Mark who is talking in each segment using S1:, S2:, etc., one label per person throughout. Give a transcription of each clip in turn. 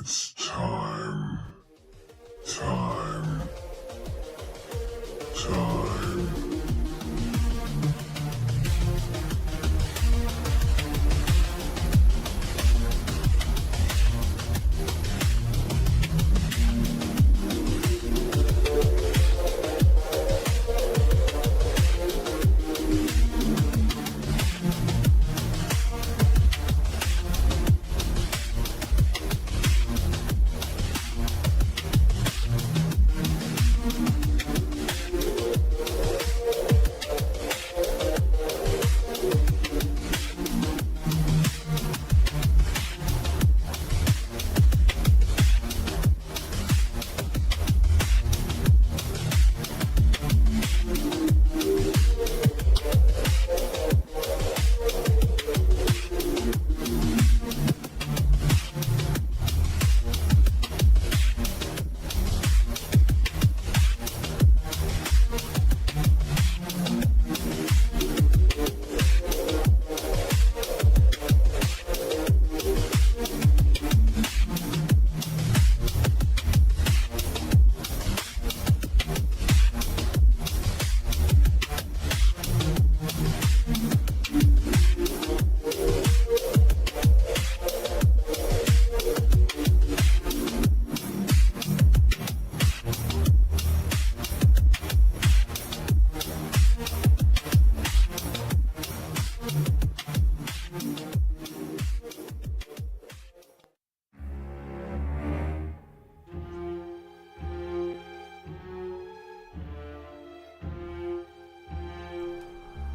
S1: It's time. Time. Time.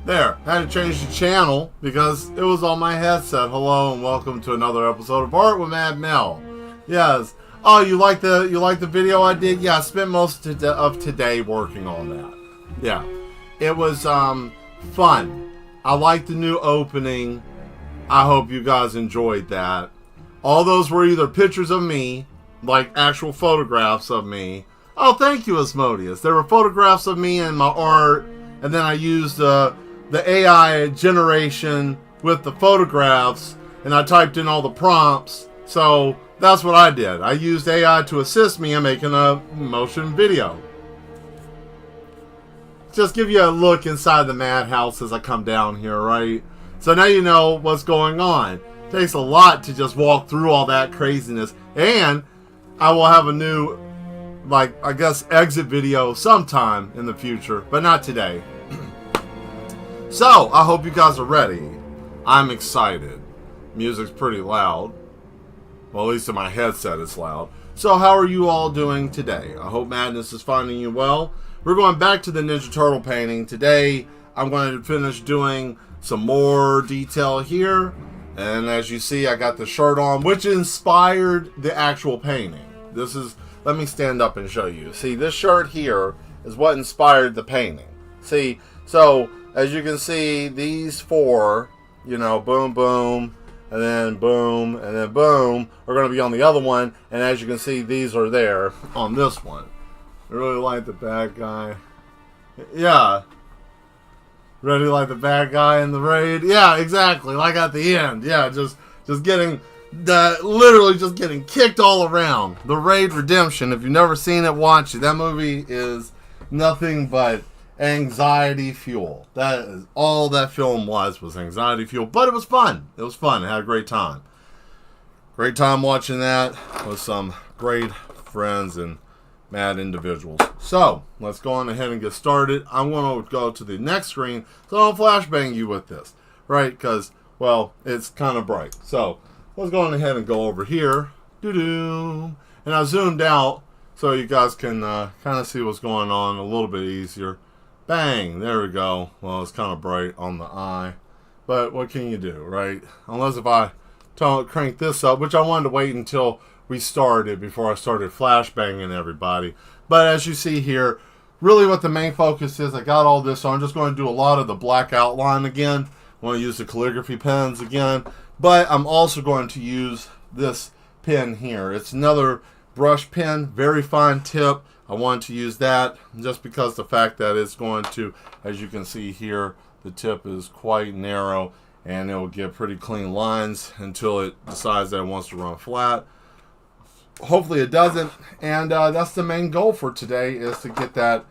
S2: There, had to change the channel because it was on my headset. Hello and welcome to another episode of Art with Mad Mel. Yes. Oh, you like the video I did? Yeah, I spent most of today working on that. Yeah. It was fun. I like the new opening. I hope you guys enjoyed that. All those were either pictures of me, like actual photographs of me. Oh, thank you, Asmodeus. There were photographs of me and my art, and then I used the AI generation with the photographs, and I typed in all the prompts. So that's what I did. I used AI to assist me in making a motion video. Just give you a look inside the madhouse as I come down here, right? So now you know what's going on. It takes a lot to just walk through all that craziness. And I will have a new, I guess, exit video sometime in the future, but not today. So, I hope you guys are ready. I'm excited. Music's pretty loud. Well, at least in my headset it's loud. So, how are you all doing today? I hope madness is finding you well. We're going back to the Ninja Turtle painting. Today, I'm going to finish doing some more detail here. And as you see, I got the shirt on, which inspired the actual painting. Let me stand up and show you. See, this shirt here is what inspired the painting. See, so as you can see, these four, boom, boom, and then boom, and then boom, are going to be on the other one. And as you can see, these are there on this one. I really like the bad guy. Yeah. Really like the bad guy in the raid. Yeah, exactly. Like at the end. Yeah, just getting, literally just getting kicked all around. The Raid Redemption. If you've never seen it, watch it. That movie is nothing but anxiety fuel. That is all that film was anxiety fuel. But it was fun. It was fun. I had a great time. Great time watching that with some great friends and mad individuals. So, let's go on ahead and get started. I'm going to go to the next screen so I don't flashbang you with this. Right? Because, well, it's kind of bright. So, let's go on ahead and go over here. Doo-doo. And I zoomed out so you guys can kind of see what's going on a little bit easier. Bang, there we go. Well, it's kind of bright on the eye, but what can you do, right? Unless if I crank this up, which I wanted to wait until we started before I started flashbanging everybody. But as you see here, really what the main focus is, I got all this, so I'm just going to do a lot of the black outline again. I want to use the calligraphy pens again, but I'm also going to use this pen here. It's another brush pen, very fine tip. I want to use that just because the fact that it's going to, as you can see here, the tip is quite narrow and it will get pretty clean lines until it decides that it wants to run flat. hopefully it doesn't. And that's the main goal for today, is to get that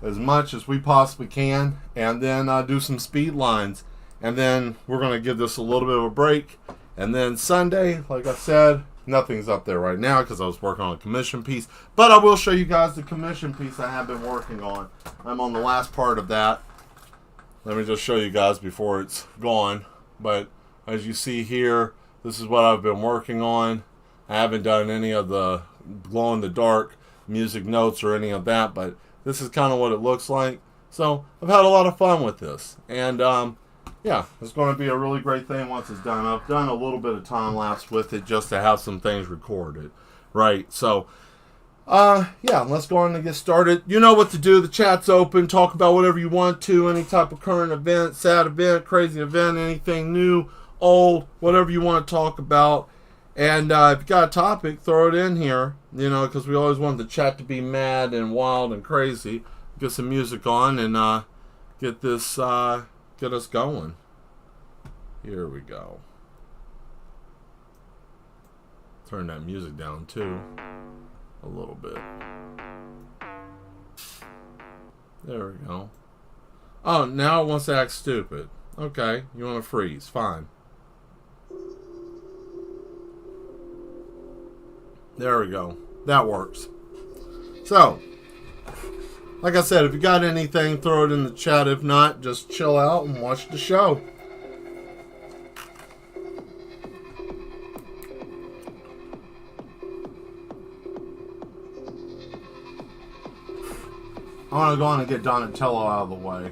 S2: as much as we possibly can, and then do some speed lines. And then we're going to give this a little bit of a break. And then Sunday, like I said, nothing's up there right now because I was working on a commission piece. But I will show you guys the commission piece I have been working on. I'm on the last part of that. Let me just show you guys before it's gone. But as you see here, this is what I've been working on. I haven't done any of the glow-in-the-dark music notes or any of that, but this is kind of what it looks like. So I've had a lot of fun with this. And yeah, it's going to be a really great thing once it's done. I've done a little bit of time-lapse with it just to have some things recorded. Right, so yeah, let's go on and get started. You know what to do. The chat's open. Talk about whatever you want to. Any type of current event, sad event, crazy event, anything new, old, whatever you want to talk about. And if you got a topic, throw it in here. You know, because we always want the chat to be mad and wild and crazy. Get some music on and get this, get us going. Here we go. Turn that music down too. A little bit. There we go. Oh, now it wants to act stupid. Okay, you want to freeze. Fine. There we go. That works. So, like I said, if you got anything, throw it in the chat. If not, just chill out and watch the show. I want to go on and get Donatello out of the way.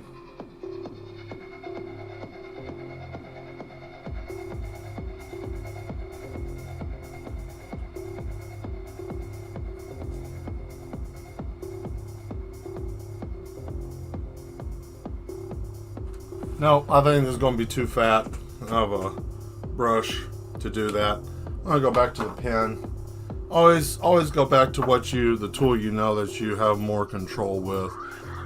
S2: No, I think this is going to be too fat of a brush to do that. I'm going to go back to the pen. Always go back to the tool you know that you have more control with.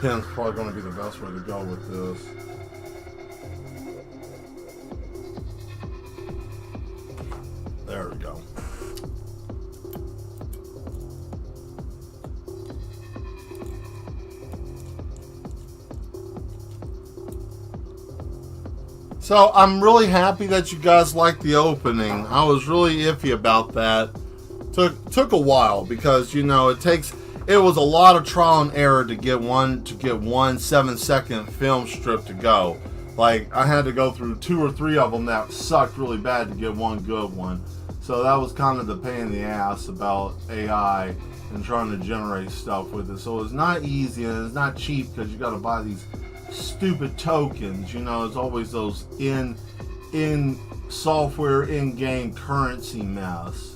S2: Pen's probably going to be the best way to go with this. There we go. So I'm really happy that you guys liked the opening. I was really iffy about that. Took a while because, you know, it was a lot of trial and error to get one 7-second film strip to go. Like, I had to go through 2 or 3 of them that sucked really bad to get one good one. So that was kind of the pain in the ass about AI and trying to generate stuff with it. So it's not easy and it's not cheap because you got to buy these stupid tokens. You know, it's always those in software in-game currency mess.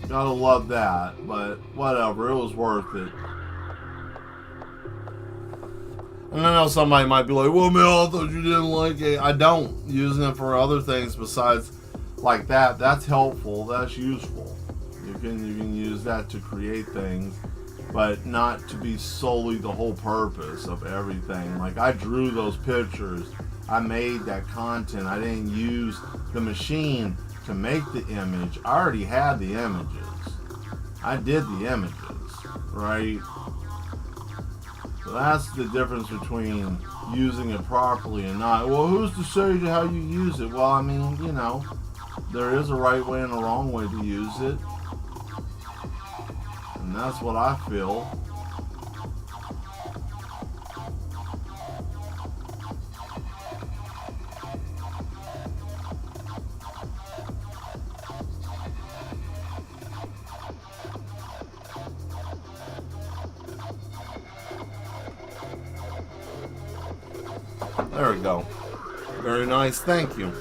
S2: Gotta love that, but whatever, it was worth it. And I know somebody might be like, well, Mel, I thought you didn't like it. I don't. Using it for other things besides like that, that's helpful, that's useful. You can use that to create things, but not to be solely the whole purpose of everything. Like, I drew those pictures, I made that content, I didn't use the machine to make the image. I already had the images. I did the images, right? So that's the difference between using it properly and not. Well, who's to say how you use it? Well, I mean, you know, there is a right way and a wrong way to use it. And that's what I feel. There we go. Very nice. Thank you.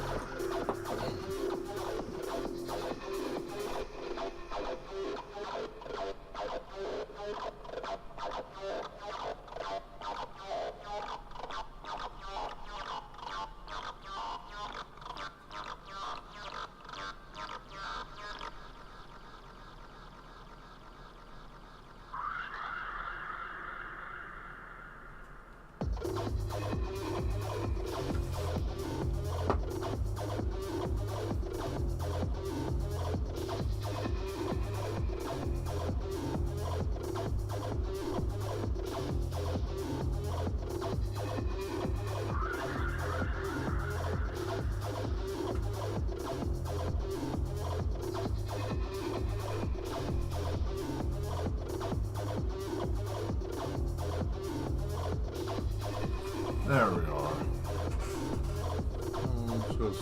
S2: There we are. Just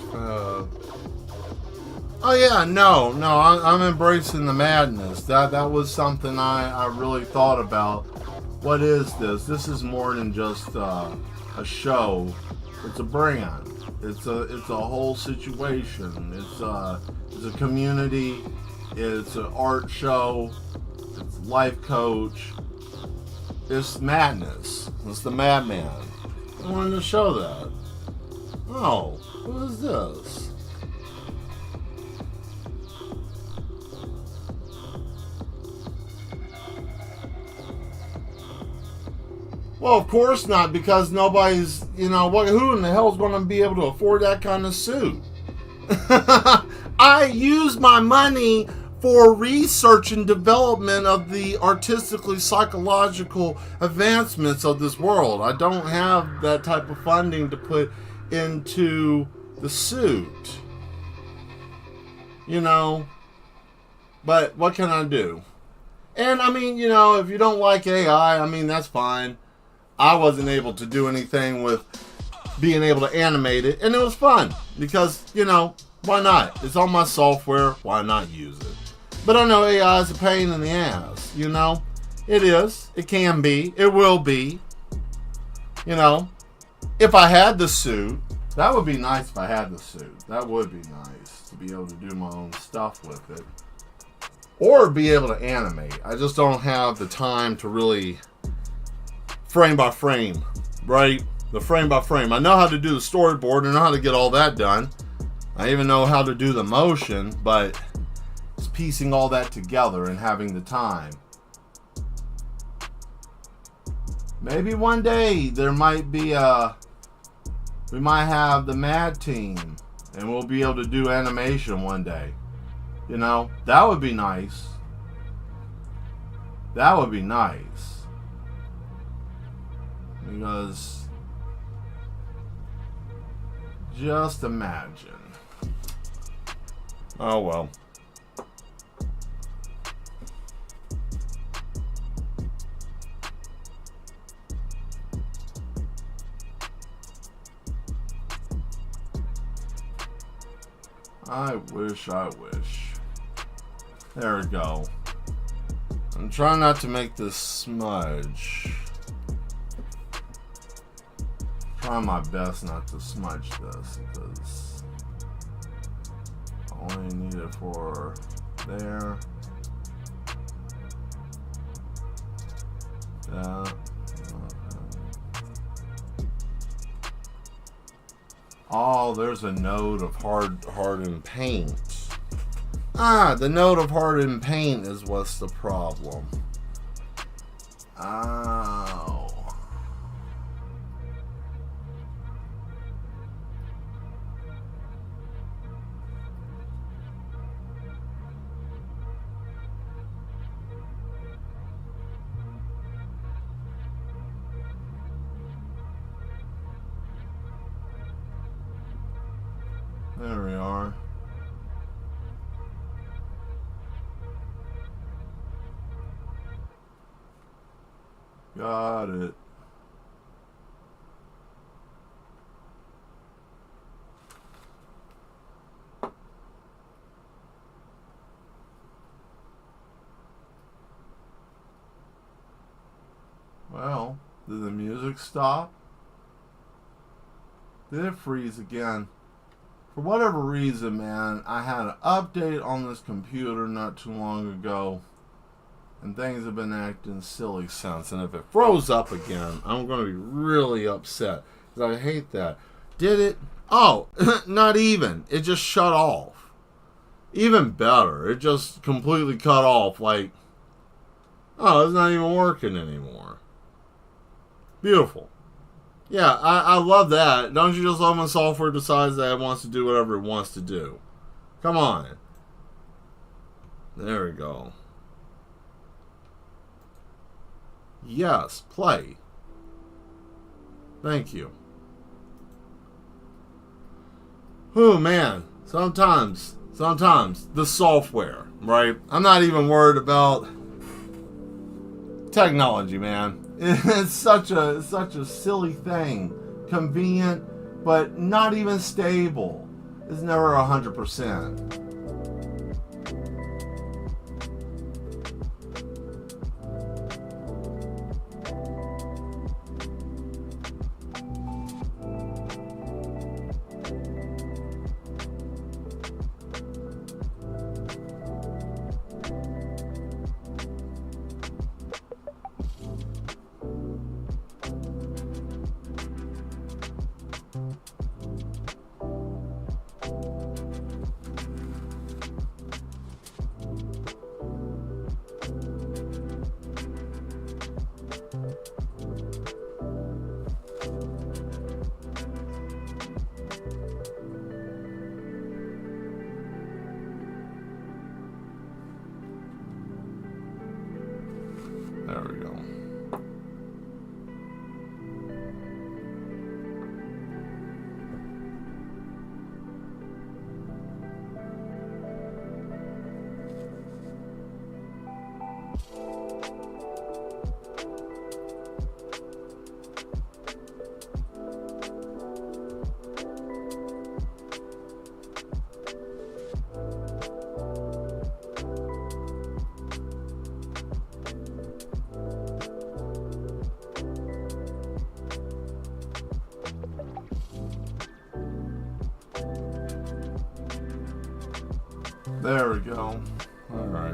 S2: oh yeah, no, I'm embracing the madness. That was something I really thought about. What is this? This is more than just a show. It's a brand. It's a whole situation. It's a community. It's an art show. It's life coach. It's madness. It's the madman. I wanted to show that. Oh, what is this? Well, of course not, because nobody's, who in the hell is going to be able to afford that kind of suit? I use my money for research and development of the artistically psychological advancements of this world. I don't have that type of funding to put into the suit. But what can I do? And I mean, if you don't like AI, I mean, that's fine. I wasn't able to do anything with being able to animate it, and it was fun because, why not? It's on my software, why not use it? But I know AI is a pain in the ass, It is. It can be. It will be. If I had the suit, that would be nice if I had the suit. That would be nice to be able to do my own stuff with it. Or be able to animate. I just don't have the time to really frame by frame, right? The frame by frame. I know how to do the storyboard. I know how to get all that done. I even know how to do the motion, but it's piecing all that together and having the time. Maybe one day there might be we might have the Mad team and we'll be able to do animation one day. That would be nice. That would be nice. Because just imagine. Oh well. I wish. There we go. I'm trying not to make this smudge. Trying my best not to smudge this because I only need it for there. That. Okay. Oh, there's a node of hardened paint. The node of hardened paint is what's the problem. Oh. There we are. Got it. Well, did the music stop? Did it freeze again? For whatever reason, man, I had an update on this computer not too long ago, and things have been acting silly since. And if it froze up again, I'm going to be really upset, because I hate that. Did it? Oh, not even. It just shut off. Even better. It just completely cut off, like, oh, it's not even working anymore. Beautiful. Yeah, I love that. Don't you just love when software decides that it wants to do whatever it wants to do? Come on. There we go. Yes, play. Thank you. Oh, man. Sometimes the software, right? I'm not even worried about technology, man. It's such a silly thing convenient, but not even stable. It's never 100%. There we go. There we go. All right.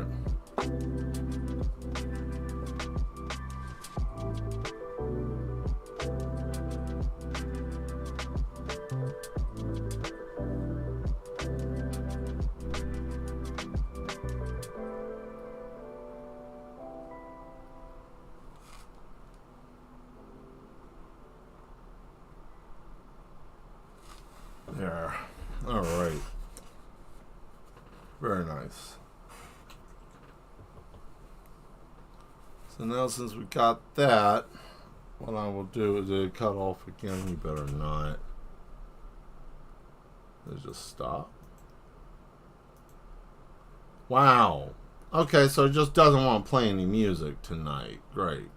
S2: There. All right. Very nice. So now since we got that, what I will do is it cut off again. You better not. Let's just stop. Wow. Okay, so it just doesn't want to play any music tonight. Great.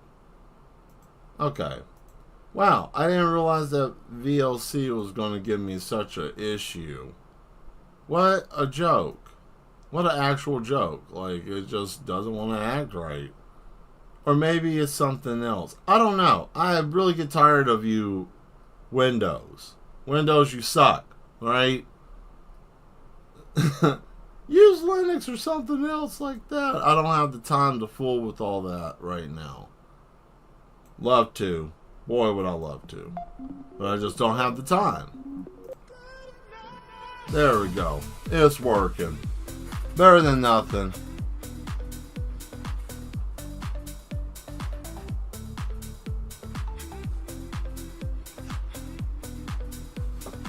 S2: Okay. Wow, I didn't realize that VLC was going to give me such an issue. What a joke. What an actual joke. Like, it just doesn't want to act right. Or maybe it's something else. I don't know. I really get tired of you Windows. Windows, you suck. Right? Use Linux or something else like that. I don't have the time to fool with all that right now. Love to. Boy, would I love to. But I just don't have the time. There we go. It's working. Better than nothing.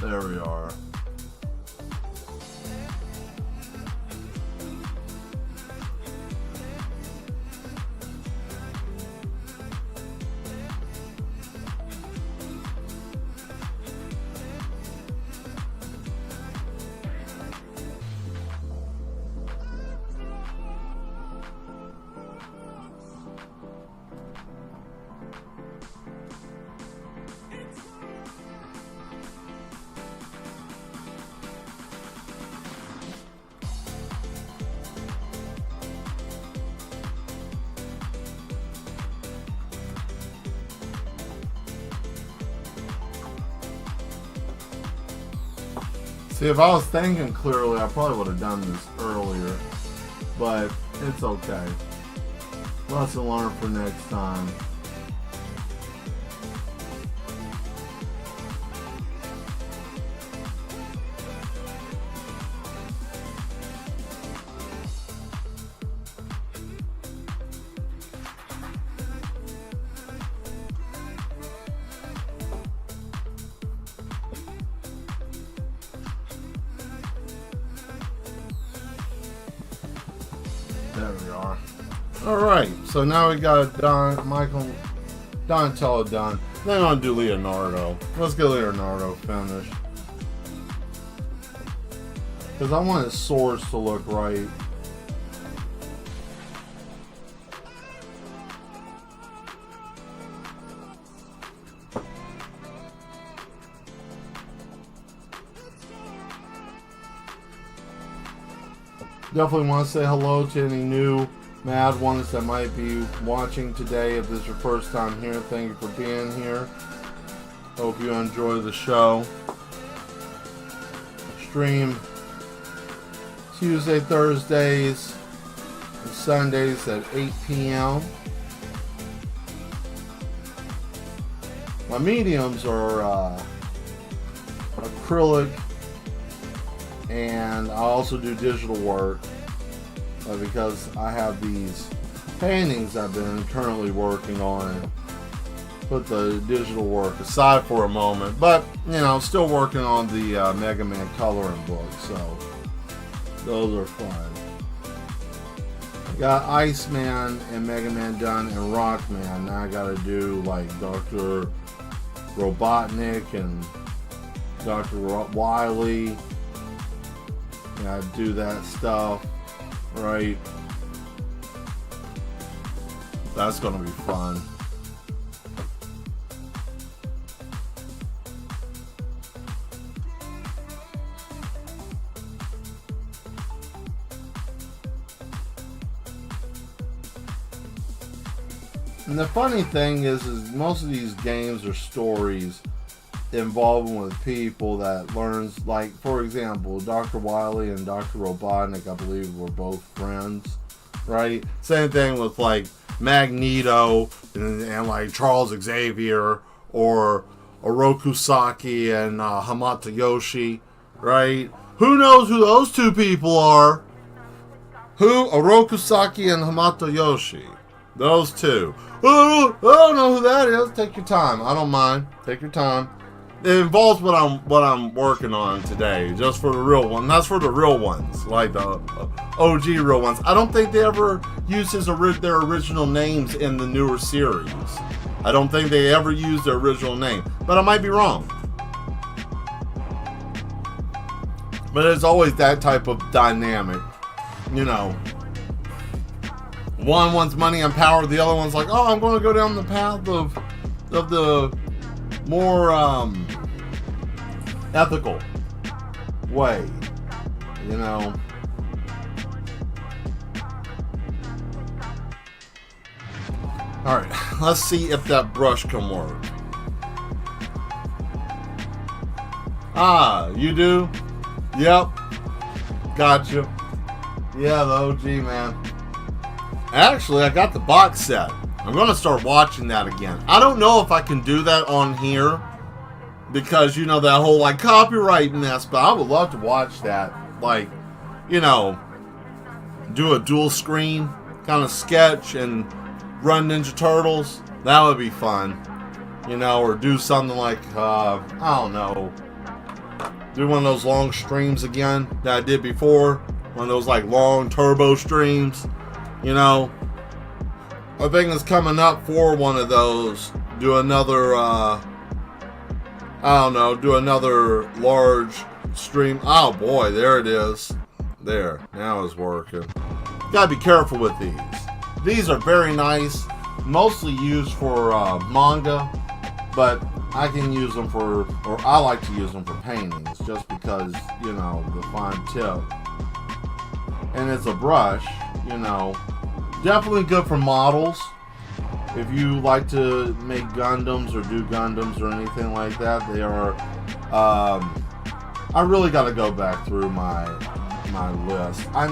S2: There we are. See, if I was thinking clearly, I probably would have done this earlier, but it's okay. Lesson learned for next time. There we are. Alright, so now we got Donatello done. Then I'm going to do Leonardo. Let's get Leonardo finished. Because I want his swords to look right. Definitely want to say hello to any new mad ones that might be watching today. If this is your first time here, thank you for being here. Hope you enjoy the show. Stream Tuesday, Thursdays, and Sundays at 8 p.m. My mediums are acrylic, and I also do digital work because I have these paintings I've been currently working on and put the digital work aside for a moment, but you know, still working on the Mega Man coloring book, so those are fun. I got Iceman and Mega Man done and Rockman. Now I gotta do like Dr. Robotnik and Dr. Wily. I do that stuff, right? That's gonna be fun. And the funny thing is most of these games are stories involving with people that learns, like, for example, Dr. Wily and Dr. Robotnik, I believe, were both friends, right? Same thing with, like, Magneto and like, Charles Xavier, or Oroku Saki and Hamato Yoshi, right? Who knows who those two people are? Who? Oroku Saki and Hamato Yoshi. Those two. I don't know who that is. Take your time. I don't mind. Take your time. It involves what I'm working on today, just for the real one. That's for the real ones, like the OG real ones. I don't think they ever used their original names in the newer series. I don't think they ever used their original name, but I might be wrong. But it's always that type of dynamic, you know. One wants money and power, the other one's like, oh, I'm going to go down the path of the more ethical way, you know. Alright, let's see if that brush can work. Ah, you do? Yep. Gotcha. Yeah, the OG, man. Actually, I got the box set. I'm going to start watching that again. I don't know if I can do that on here because, you know, that whole, like, copyright mess, but I would love to watch that. Like, you know, do a dual screen kind of sketch and run Ninja Turtles. That would be fun. You know, or do something like, I don't know, do one of those long streams again that I did before. One of those, like, long turbo streams. You know, I think it's coming up for one of those. Do another, I don't know, do another large stream. Oh boy, there it is. There, now it's working. Gotta be careful with these. These are very nice, mostly used for manga, but I can use them for, or I like to use them for paintings, just because, you know, the fine tip. And it's a brush, you know. Definitely good for models. If you like to make Gundams or do Gundams or anything like that, they are. I really got to go back through my list. I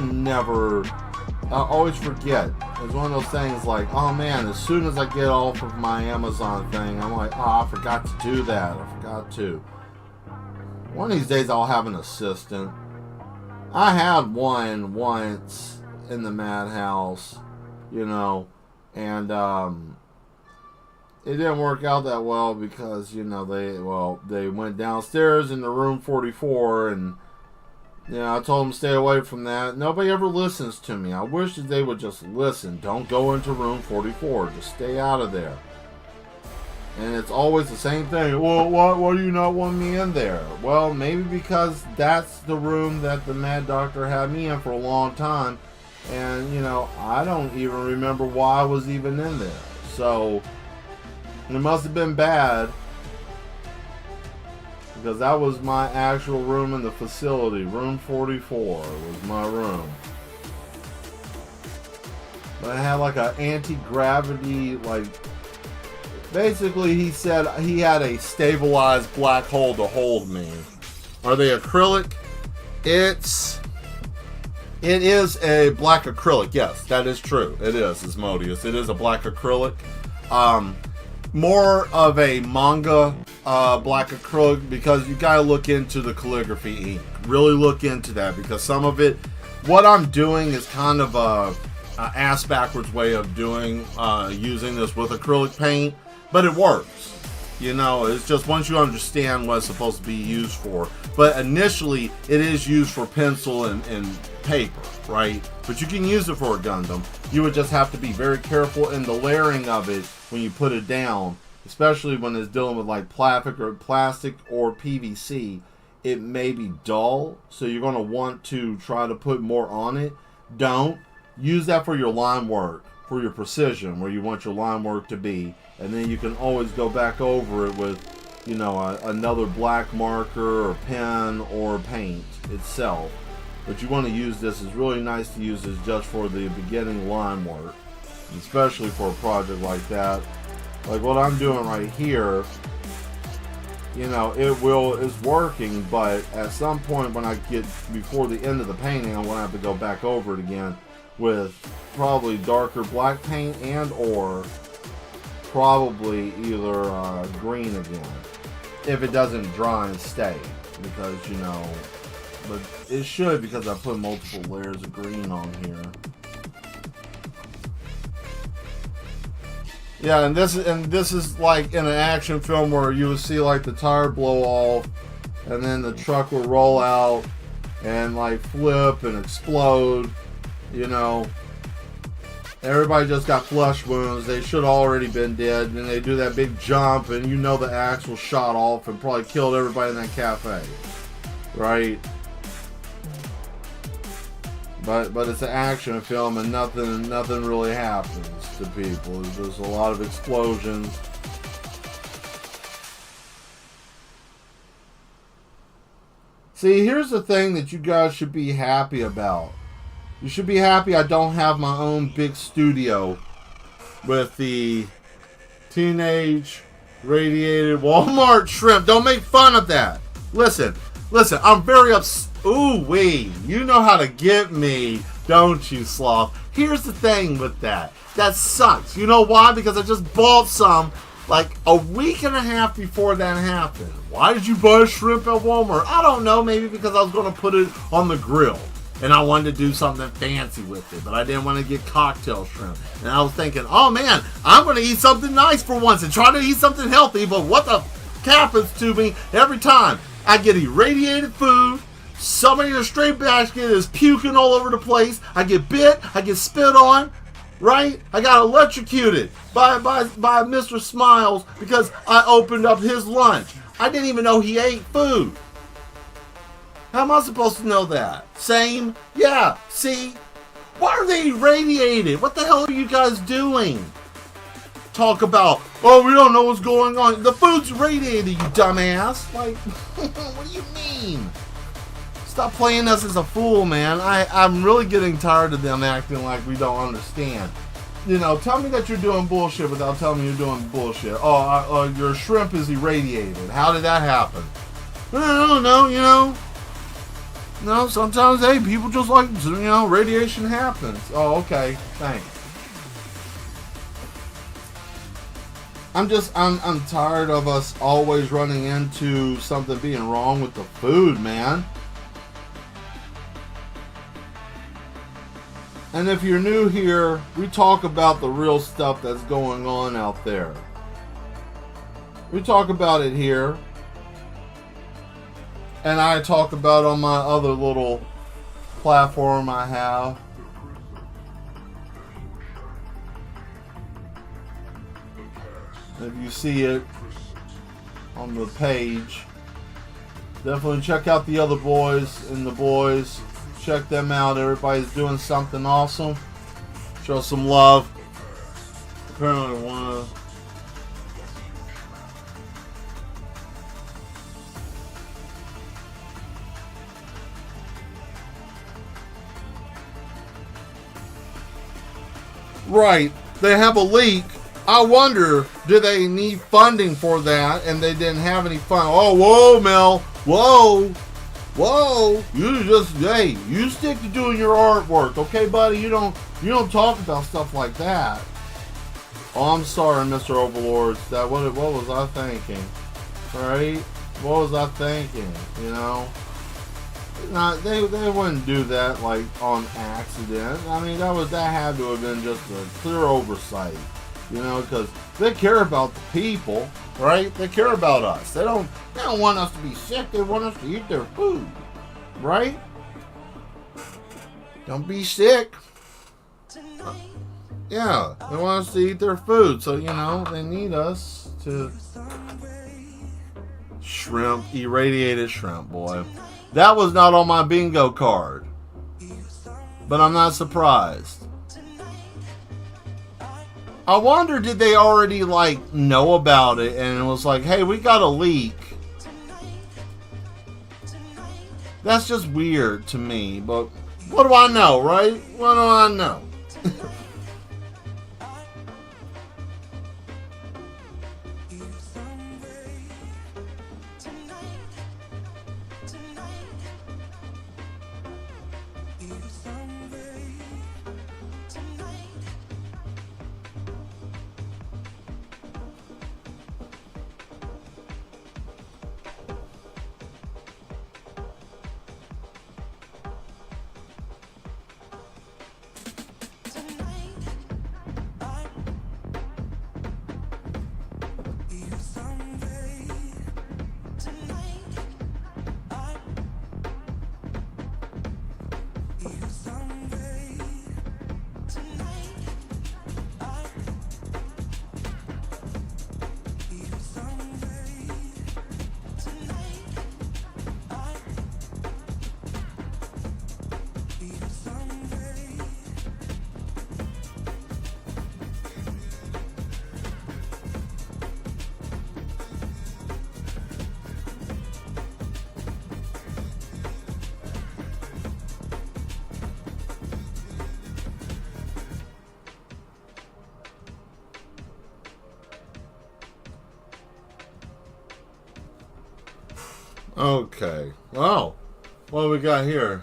S2: always forget. It's one of those things like, oh man, as soon as I get off of my Amazon thing, I'm like, oh, I forgot to do that. I forgot to. One of these days I'll have an assistant. I had one once in the madhouse, you know, and it didn't work out that well because, you know, they went downstairs into room 44, and, you know, I told them to stay away from that. Nobody ever listens to me. I wish that they would just listen. Don't go into room 44. Just stay out of there. And it's always the same thing. Well, why do you not want me in there? Well, maybe because that's the room that the Mad Doctor had me in for a long time. And, you know, I don't even remember why I was even in there. So, it must have been bad. Because that was my actual room in the facility. Room 44 was my room. But it had like an anti-gravity, like, basically he said he had a stabilized black hole to hold me. Are they acrylic? It is a black acrylic. Yes, that is true. It is, Asmodeus. It is a black acrylic. More of a manga black acrylic, because you gotta look into the calligraphy ink. Really look into that, because some of it, what I'm doing is kind of a ass backwards way of doing using this with acrylic paint, but it works. You know, it's just once you understand what it's supposed to be used for. But initially, it is used for pencil and paper, right? But you can use it for a Gundam. You would just have to be very careful in the layering of it when you put it down, especially when it's dealing with like plastic or PVC. It may be dull, so you're going to want to try to put more on it. Don't use that for your line work, for your precision, where you want your line work to be, and then you can always go back over it with, you know, another black marker or pen or paint itself. But you want to use this. It's really nice to use this just for the beginning line work, especially for a project like that. Like what I'm doing right here, you know, it's working, but at some point when I get before the end of the painting, I'm going to have to go back over it again with probably darker black paint and or probably either green again, if it doesn't dry and stay, because, you know, but it should, because I put multiple layers of green on here. Yeah, and this is like in an action film where you would see like the tire blow off, and then the truck will roll out and like flip and explode. You know, everybody just got flesh wounds. They should have already been dead. And they do that big jump, and you know the axle shot off and probably killed everybody in that cafe, right? But it's an action film, and nothing really happens to people. There's just a lot of explosions. See, here's the thing that you guys should be happy about. You should be happy I don't have my own big studio with the teenage radiated Walmart shrimp. Don't make fun of that. Listen, I'm very upset. Ooh wee, you know how to get me, don't you, Sloth? Here's the thing with that. That sucks. You know why? Because I just bought some like a week and a half before that happened. Why did you buy shrimp at Walmart? I don't know, maybe because I was going to put it on the grill and I wanted to do something fancy with it, but I didn't want to get cocktail shrimp. And I was thinking, oh man, I'm going to eat something nice for once and try to eat something healthy, but what the happens to me every time? I get irradiated food. Somebody in a straight basket is puking all over the place. I get bit. I get spit on. Right? I got electrocuted by Mr. Smiles because I opened up his lunch. I didn't even know he ate food. How am I supposed to know that? Same? Yeah. See? Why are they irradiated? What the hell are you guys doing? Talk about, oh, we don't know what's going on. The food's radiated, you dumbass. Like, what do you mean? Stop playing us as a fool, man. I'm really getting tired of them acting like we don't understand. You know, tell me that you're doing bullshit without telling me you're doing bullshit. Oh, your shrimp is irradiated. How did that happen? I don't know, you know. No, sometimes, hey, people just like, you know, radiation happens. Oh, okay, thanks. I'm tired of us always running into something being wrong with the food, man. And if you're new here, we talk about the real stuff that's going on out there. We talk about it here. And I talk about on my other little platform I have. If you see it on the page, definitely check out the other boys and the boys. Check them out. Everybody's doing something awesome. Show some love. Apparently one of Right. They have a leak. I wonder, do they need funding for that and they didn't have any fun? Oh, whoa, Mel. Whoa. Whoa. You stick to doing your artwork, okay, buddy? You don't talk about stuff like that. Oh, I'm sorry, Mr. Overlords. What was I thinking? Right? What was I thinking? You know? They wouldn't do that like on accident. I mean, that had to have been just a clear oversight, you know, because they care about the people, right? They care about us. They don't want us to be sick. They want us to eat their food, right? Don't be sick. Yeah, they want us to eat their food, so you know they need us to. Shrimp, irradiated shrimp, boy. That was not on my bingo card. But I'm not surprised. I wonder, did they already, like, know about it and it was like, hey, we got a leak. That's just weird to me, but what do I know, right? What do I know? Okay. Well, what do we got here?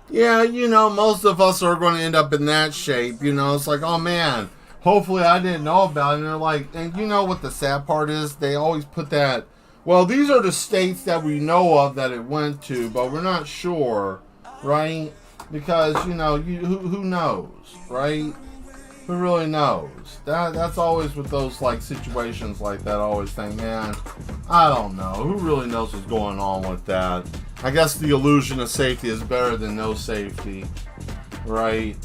S2: Yeah, you know, most of us are going to end up in that shape. You know, it's like, oh man, hopefully I didn't know about it. And they're like, and you know what the sad part is? They always put that, well, these are the states that we know of that it went to, but we're not sure, right? Because, you know, who knows, right? Who really knows? That's always with those, like, situations like that. I always think, man, I don't know. Who really knows what's going on with that? I guess the illusion of safety is better than no safety, right?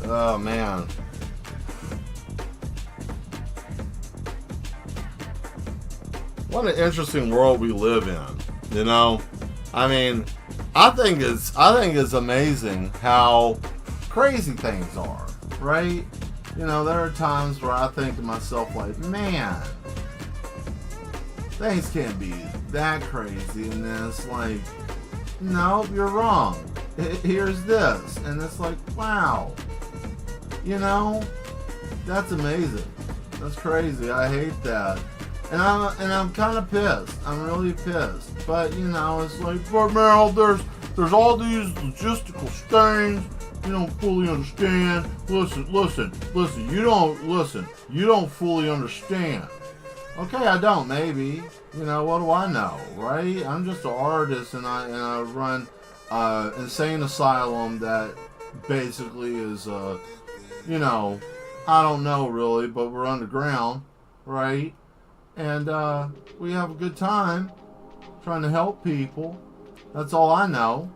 S2: Oh, man. What an interesting world we live in, you know? I mean, I think it's amazing how crazy things are, right? You know, there are times where I think to myself, like, man, things can't be that crazy. And then it's like, no, you're wrong. Here's this. And it's like, wow. You know, that's amazing. That's crazy. I hate that. And I'm kind of pissed. I'm really pissed. But, you know, it's like, but Mel, there's all these logistical things you don't fully understand. Listen. You don't fully understand. Okay, I don't, maybe. You know, what do I know, right? I'm just an artist, and I run insane asylum that basically is, you know, I don't know really, but we're underground, right? And we have a good time trying to help people. That's all I know.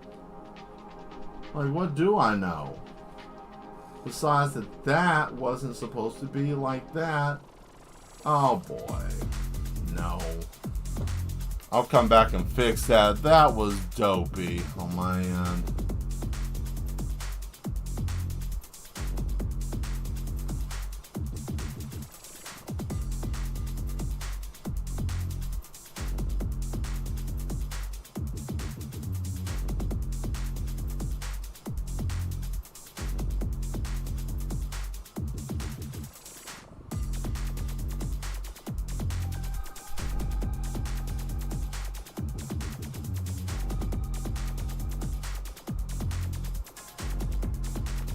S2: Like, what do I know? Besides that wasn't supposed to be like that. Oh boy. No. I'll come back and fix that. That was dopey on my end.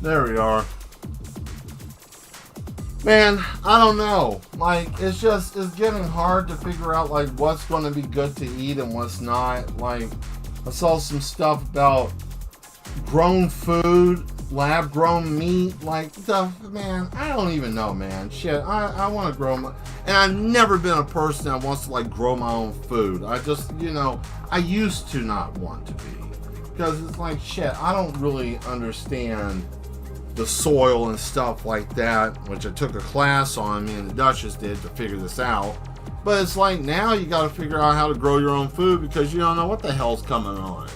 S2: There we are. Man, I don't know. Like, it's getting hard to figure out, like, what's going to be good to eat and what's not. Like, I saw some stuff about grown food, lab grown meat, like stuff. Man, I don't even know, man. Shit, I want to grow my, and I've never been a person that wants to like grow my own food. I just, I used to not want to be, because it's like, shit, I don't really understand the soil and stuff like that, which I took a class on, me and the Duchess did, to figure this out. But it's like, now you got to figure out how to grow your own food, because you don't know what the hell's coming on.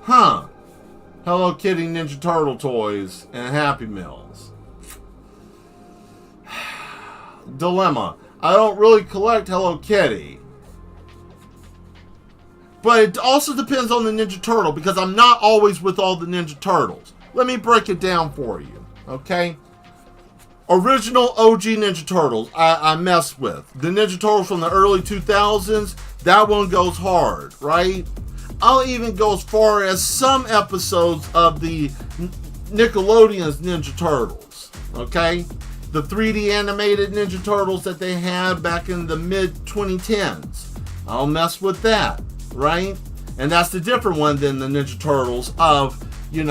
S2: Huh. Hello Kitty Ninja Turtle toys and Happy Meals. Dilemma. I don't really collect Hello Kitty. But it also depends on the Ninja Turtle, because I'm not always with all the Ninja Turtles. Let me break it down for you, okay? Original OG Ninja Turtles, I mess with. The Ninja Turtles from the early 2000s, that one goes hard, right? I'll even go as far as some episodes of the Nickelodeon's Ninja Turtles, okay? The 3D animated Ninja Turtles that they had back in the mid-2010s. I'll mess with that, right? And that's the different one than the Ninja Turtles of, the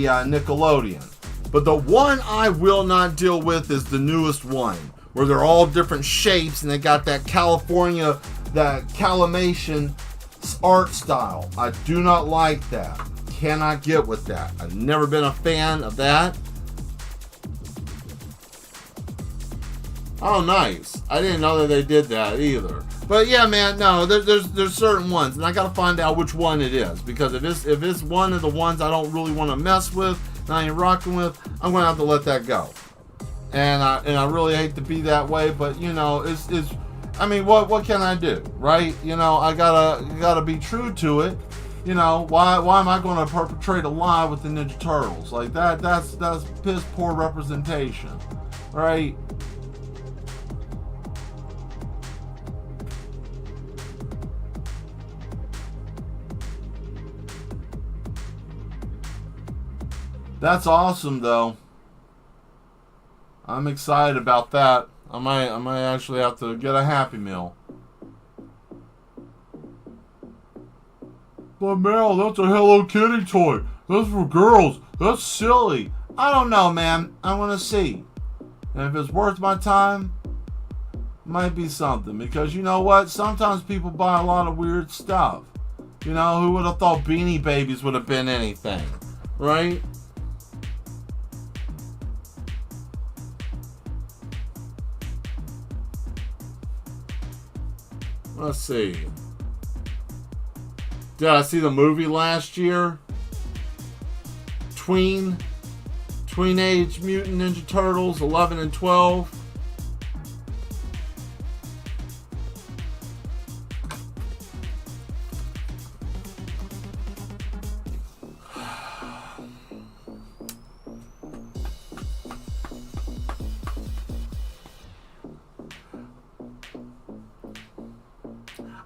S2: Nickelodeon. But the one I will not deal with is the newest one, where they're all different shapes and they got that California, that Calimation art style. I do not like that. Cannot get with that. I've never been a fan of that. Oh, nice. I didn't know that they did that either. But yeah, man, no, there's certain ones, and I gotta find out which one it is, because if it's one of the ones I don't really want to mess with, and I ain't rocking with, I'm gonna have to let that go. And I really hate to be that way, but it's I mean, what can I do, right? I gotta be true to it. Why am I going to perpetrate a lie with the Ninja Turtles? Like that's piss poor representation, right? That's awesome, though. I'm excited about that. I might actually have to get a Happy Meal. But Mel, that's a Hello Kitty toy. That's for girls. That's silly. I don't know, man. I want to see. And if it's worth my time, it might be something. Because you know what? Sometimes people buy a lot of weird stuff. Who would have thought Beanie Babies would have been anything? Right? Let's see. Did I see the movie last year? Teenage Mutant Ninja Turtles 11 and 12.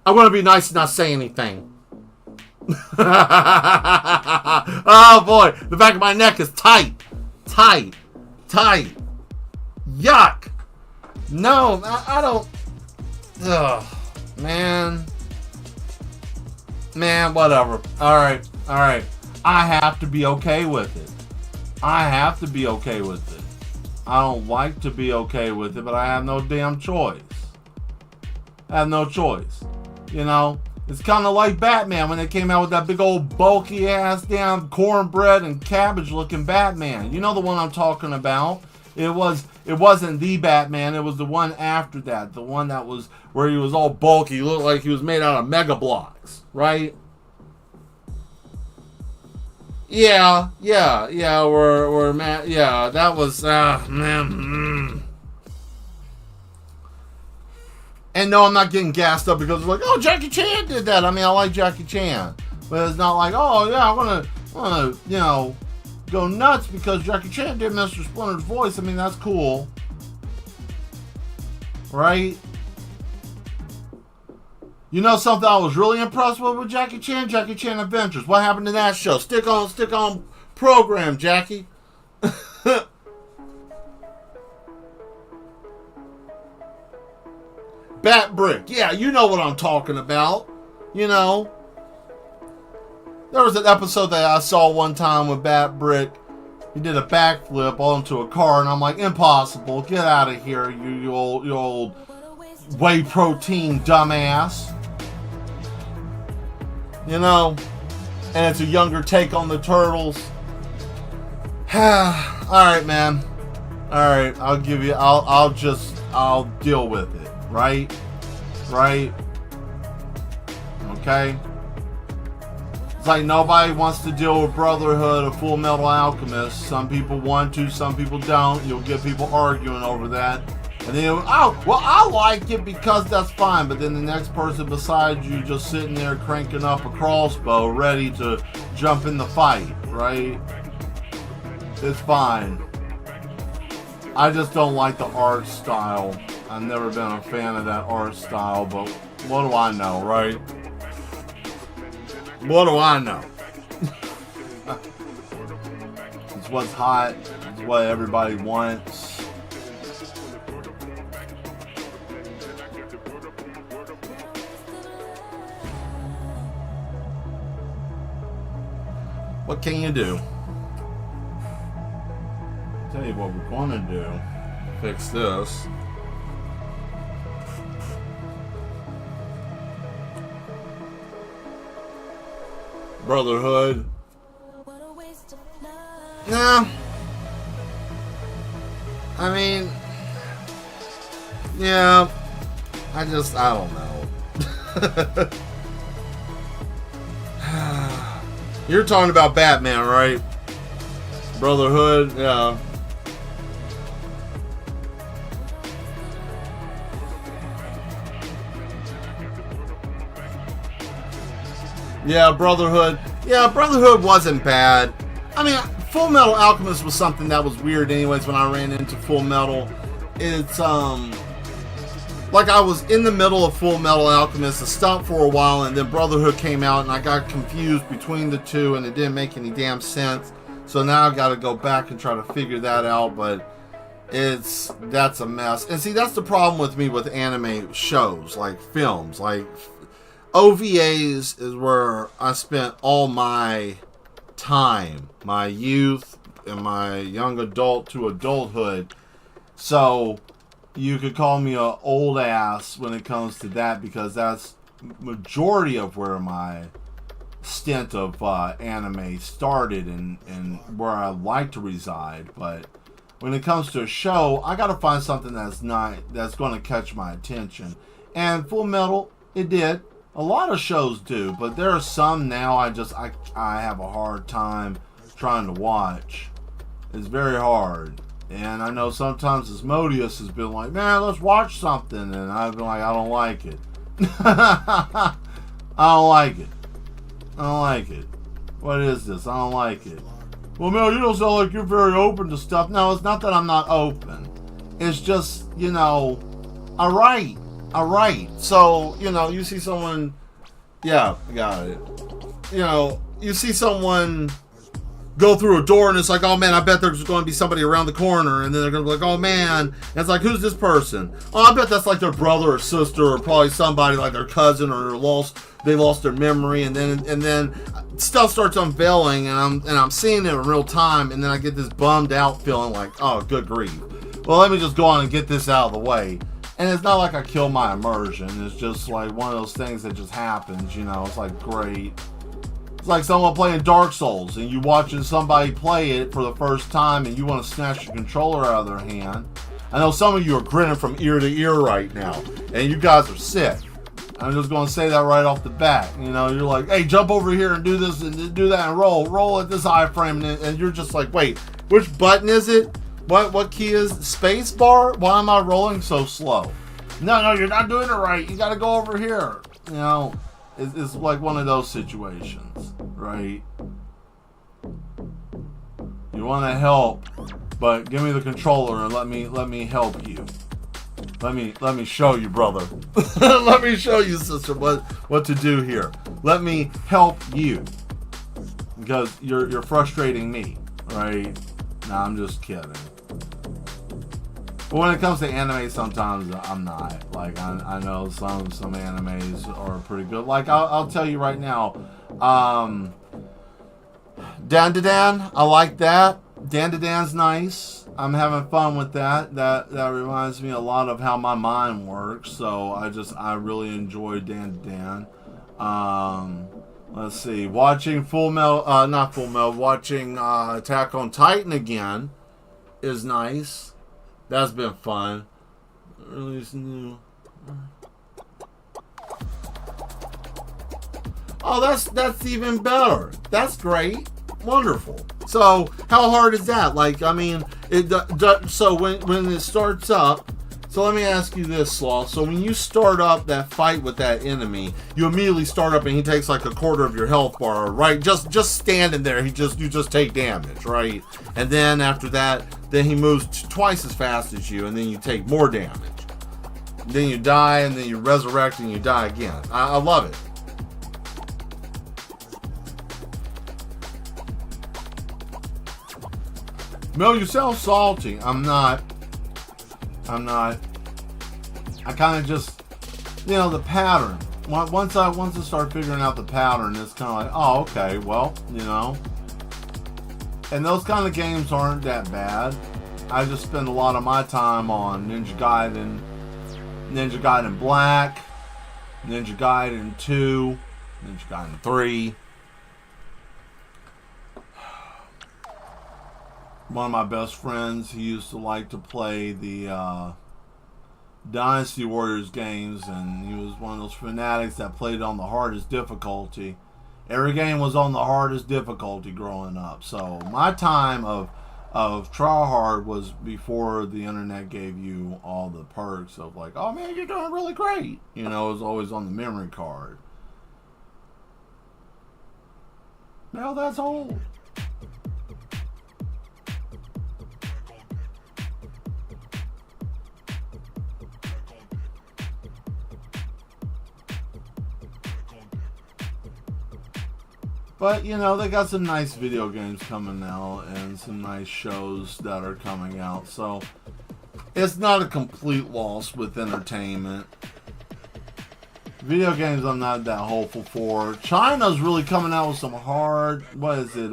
S2: I'm going to be nice and not say anything. Oh boy, the back of my neck is tight. Yuck. No, I don't. Ugh, man, whatever. All right. I have to be okay with it. I don't like to be okay with it, but I have no damn choice. It's kind of like Batman when they came out with that big old bulky ass damn cornbread and cabbage looking Batman. You know the one I'm talking about. It wasn't the Batman, it was the one after that. The one that was where he was all bulky. He looked like he was made out of Mega Blocks, right? Yeah, we're mad. Yeah, that was man. And no, I'm not getting gassed up because it's like, oh, Jackie Chan did that. I mean, I like Jackie Chan, but it's not like, oh yeah, I want to, go nuts because Jackie Chan did Mr. Splinter's voice. I mean, that's cool, right? You know something I was really impressed with Jackie Chan? Jackie Chan Adventures. What happened to that show? Stick on program, Jackie. Bat Brick. Yeah, you know what I'm talking about. You know. There was an episode that I saw one time with Bat Brick. He did a backflip onto a car, and I'm like, impossible. Get out of here, you old whey protein dumbass. You know, and it's a younger take on the Turtles. Alright, man. Alright, I'll give you, I'll deal with it. Right? Okay? It's like nobody wants to deal with Brotherhood of Full Metal Alchemist. Some people want to, some people don't. You'll get people arguing over that. And then, oh, well, I like it because that's fine. But then the next person beside you just sitting there cranking up a crossbow, ready to jump in the fight, right? It's fine. I just don't like the art style. I've never been a fan of that art style, but what do I know, right? What do I know? It's what's hot. It's what everybody wants. What can you do? I'll tell you what we're going to do. Fix this. Brotherhood. Nah. I mean, yeah. I don't know. You're talking about Batman, right? Brotherhood, yeah. Yeah, Brotherhood. Yeah, Brotherhood wasn't bad. I mean, Full Metal Alchemist was something that was weird anyways when I ran into Full Metal. It's, like I was in the middle of Full Metal Alchemist. I stopped for a while and then Brotherhood came out and I got confused between the two and it didn't make any damn sense. So now I've got to go back and try to figure that out, but that's a mess. And see, that's the problem with me with anime shows, like films, like OVAs is where I spent all my time, my youth and my young adult to adulthood. So you could call me an old ass when it comes to that because that's majority of where my stint of anime started and where I like to reside. But when it comes to a show, I got to find something that's going to catch my attention. And Full Metal, it did. A lot of shows do, but there are some now I have a hard time trying to watch. It's very hard. And I know sometimes Asmodeus has been like, man, let's watch something. And I've been like, I don't like it. I don't like it. I don't like it. What is this? I don't like it. Well, Mel, you don't sound like you're very open to stuff. No, it's not that I'm not open. It's just, you know, I write. So, you know, you see someone, yeah, I got it. You know, you see someone go through a door and it's like, oh man, I bet there's going to be somebody around the corner, and then they're going to be like, oh man, and it's like, who's this person? Oh, I bet that's like their brother or sister or probably somebody like their cousin or they lost their memory, and then stuff starts unveiling and I'm seeing it in real time, and then I get this bummed out feeling like, oh good grief. Well, let me just go on and get this out of the way. And it's not like I kill my immersion. It's just like one of those things that just happens, you know. It's like great. It's like someone playing Dark Souls and you watching somebody play it for the first time and you want to snatch your controller out of their hand. I know some of you are grinning from ear to ear right now, and you guys are sick. I'm just going to say that right off the bat. You know, you're like, hey, jump over here and do this and do that and roll at this iframe, and you're just like, wait, which button is it? What key is space bar? Why am I rolling so slow? No, you're not doing it right. You got to go over here. You know, it's like one of those situations, right? You want to help, but give me the controller and let me help you. Let me show you, brother. Let me show you, sister, what to do here. Let me help you. Because you're frustrating me, right? Nah, I'm just kidding. But when it comes to anime, sometimes I'm not. Like, I know some animes are pretty good. Like, I'll tell you right now, Dan to Dan, I like that. Dan to Dan's nice. I'm having fun with that. That reminds me a lot of how my mind works. So I really enjoy Dan to Dan. Let's see. Watching watching Attack on Titan again is nice. That's been fun. Release new. Oh, that's even better. That's great. Wonderful. So, how hard is that? Like, I mean, so when it starts up, so let me ask you this, Sloth. So when you start up that fight with that enemy, you immediately start up and he takes like a quarter of your health bar, right? Just standing there, you just take damage, right? And then after that, then he moves twice as fast as you, and then you take more damage. Then you die, and then you resurrect, and you die again. I love it. Mel, you sound salty. I'm not. I kind of just, the pattern. Once I start figuring out the pattern, it's kind of like, oh, okay, well, And those kind of games aren't that bad. I just spend a lot of my time on Ninja Gaiden Black, Ninja Gaiden 2, Ninja Gaiden 3. One of my best friends, he used to like to play the Dynasty Warriors games, and he was one of those fanatics that played on the hardest difficulty. Every game was on the hardest difficulty growing up. So my time of try hard was before the internet gave you all the perks of like, oh man, you're doing really great. It was always on the memory card. Now that's old. But, they got some nice video games coming out and some nice shows that are coming out. So, it's not a complete loss with entertainment. Video games I'm not that hopeful for. China's really coming out with some hard... What is it?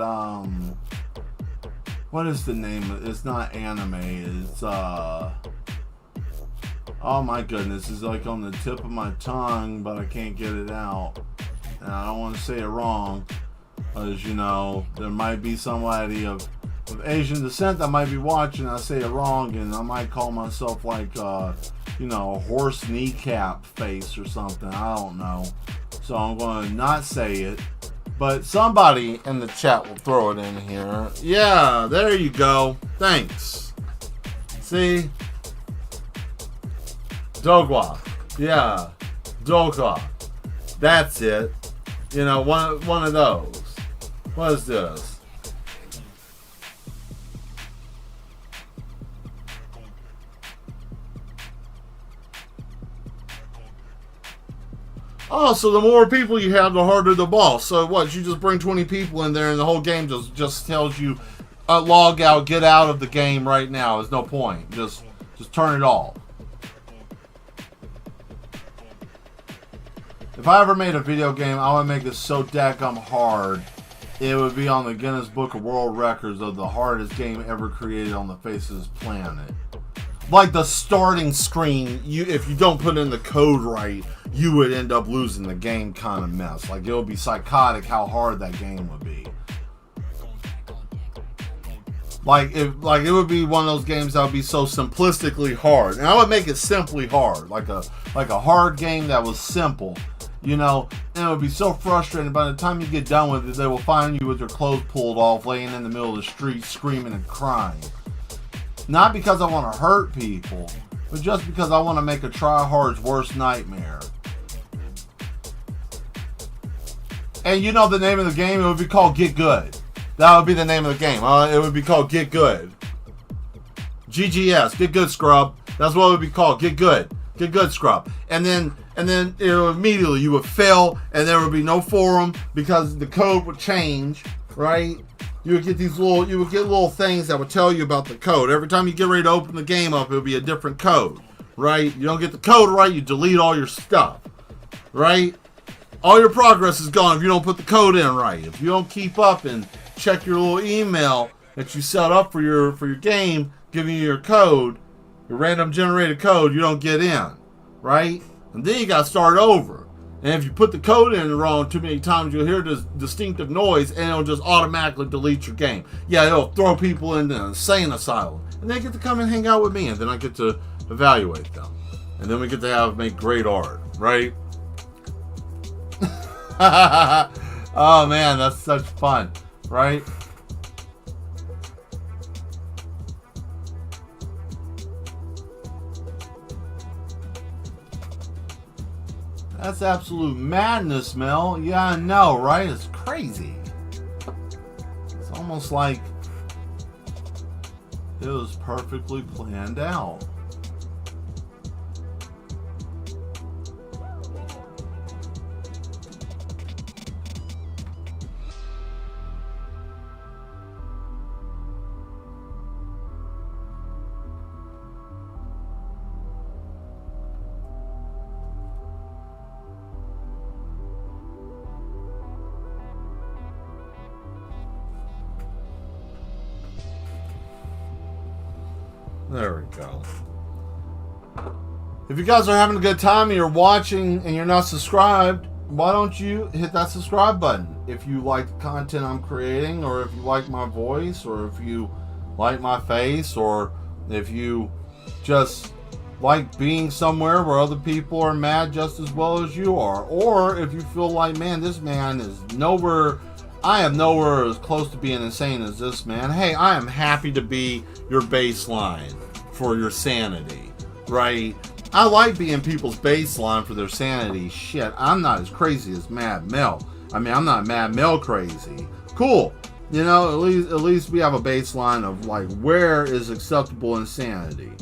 S2: What is the name of it? It's not anime. It's, oh my goodness. It's like on the tip of my tongue, but I can't get it out. And I don't want to say it wrong. As there might be somebody of Asian descent that might be watching. I say it wrong, and I might call myself like, a horse kneecap face or something. I don't know. So I'm going to not say it. But somebody in the chat will throw it in here. Yeah, there you go. Thanks. See? Dogwa. Yeah. Dogwa. That's it. One of those. What is this? Oh, so the more people you have, the harder the boss. So what? You just bring 20 people in there, and the whole game just tells you, log out, get out of the game right now. There's no point. Just turn it off. If I ever made a video game, I would make it so daggum hard. It would be on the Guinness Book of World Records of the hardest game ever created on the face of this planet. Like the starting screen, if you don't put in the code right, you would end up losing the game kind of mess. Like, it would be psychotic how hard that game would be. Like it would be one of those games that would be so simplistically hard. And I would make it simply hard. Like a hard game that was simple. And it would be so frustrating. By the time you get done with it, they will find you with your clothes pulled off, laying in the middle of the street, screaming and crying. Not because I want to hurt people, but just because I want to make a tryhard's worst nightmare. And the name of the game? It would be called Get Good. That would be the name of the game. It would be called Get Good. GGS. Get Good, scrub. That's what it would be called. Get good. Get good, scrub. And then immediately you would fail, and there would be no forum because the code would change, right? You would get little things that would tell you about the code. Every time you get ready to open the game up, it would be a different code, right? You don't get the code right, you delete all your stuff, right? All your progress is gone if you don't put the code in right. If you don't keep up and check your little email that you set up for your game, giving you your code, your random generated code, you don't get in, right? And then you got to start over. And if you put the code in wrong too many times, you'll hear this distinctive noise, and it'll just automatically delete your game. Yeah, it'll throw people into an insane asylum, and they get to come and hang out with me, and then I get to evaluate them, and then we get to make great art, right? Oh man, that's such fun, right? That's absolute madness, Mel. Yeah, I know, right? It's crazy. It's almost like it was perfectly planned out. There we go. If you guys are having a good time and you're watching and you're not subscribed, why don't you hit that subscribe button? If you like the content I'm creating, or if you like my voice, or if you like my face, or if you just like being somewhere where other people are mad just as well as you are, or if you feel like, man, this man is nowhere, I am nowhere as close to being insane as this man. Hey, I am happy to be your baseline for your sanity, right? I like being people's baseline for their sanity. Shit, I'm not as crazy as Mad Mel. I mean, I'm not Mad Mel crazy. Cool. You know, at least we have a baseline of like where is acceptable insanity.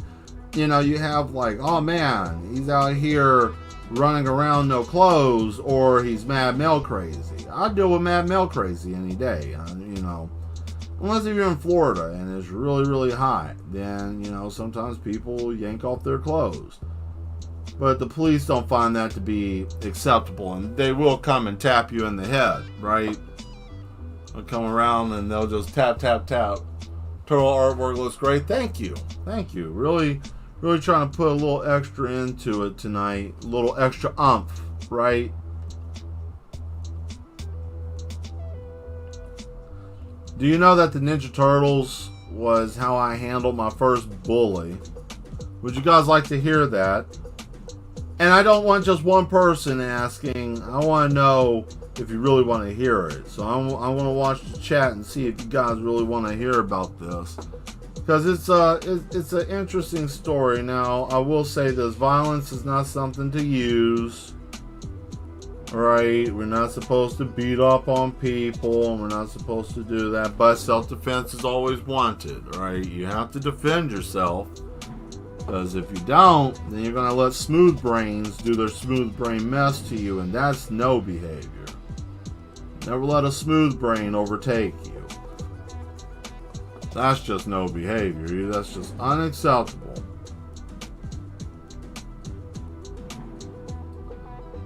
S2: You know, you have like, oh man, he's out here running around no clothes, or he's Mad Mel crazy. I'd deal with Mad Mel crazy any day, you know. Unless if you're in Florida and it's really, really hot, then, you know, sometimes people yank off their clothes. But the police don't find that to be acceptable, and they will come and tap you in the head, right? They'll come around and they'll just tap, tap, tap. Total artwork looks great. Thank you. Thank you. Really trying to put a little extra into it tonight. A little extra oomph, right? Do you know that the Ninja Turtles was how I handled my first bully? Would you guys like to hear that? And I don't want just one person asking. I want to know if you really want to hear it. So I want to watch the chat and see if you guys really want to hear about this. Because it's an interesting story. Now, I will say this. Violence is not something to use. Right, we're not supposed to beat up on people, and we're not supposed to do that, but self-defense is always wanted, right? You have to defend yourself, because if you don't, then you're going to let smooth brains do their smooth brain mess to you, and that's no behavior. Never let a smooth brain overtake you. That's just no behavior. That's just unacceptable.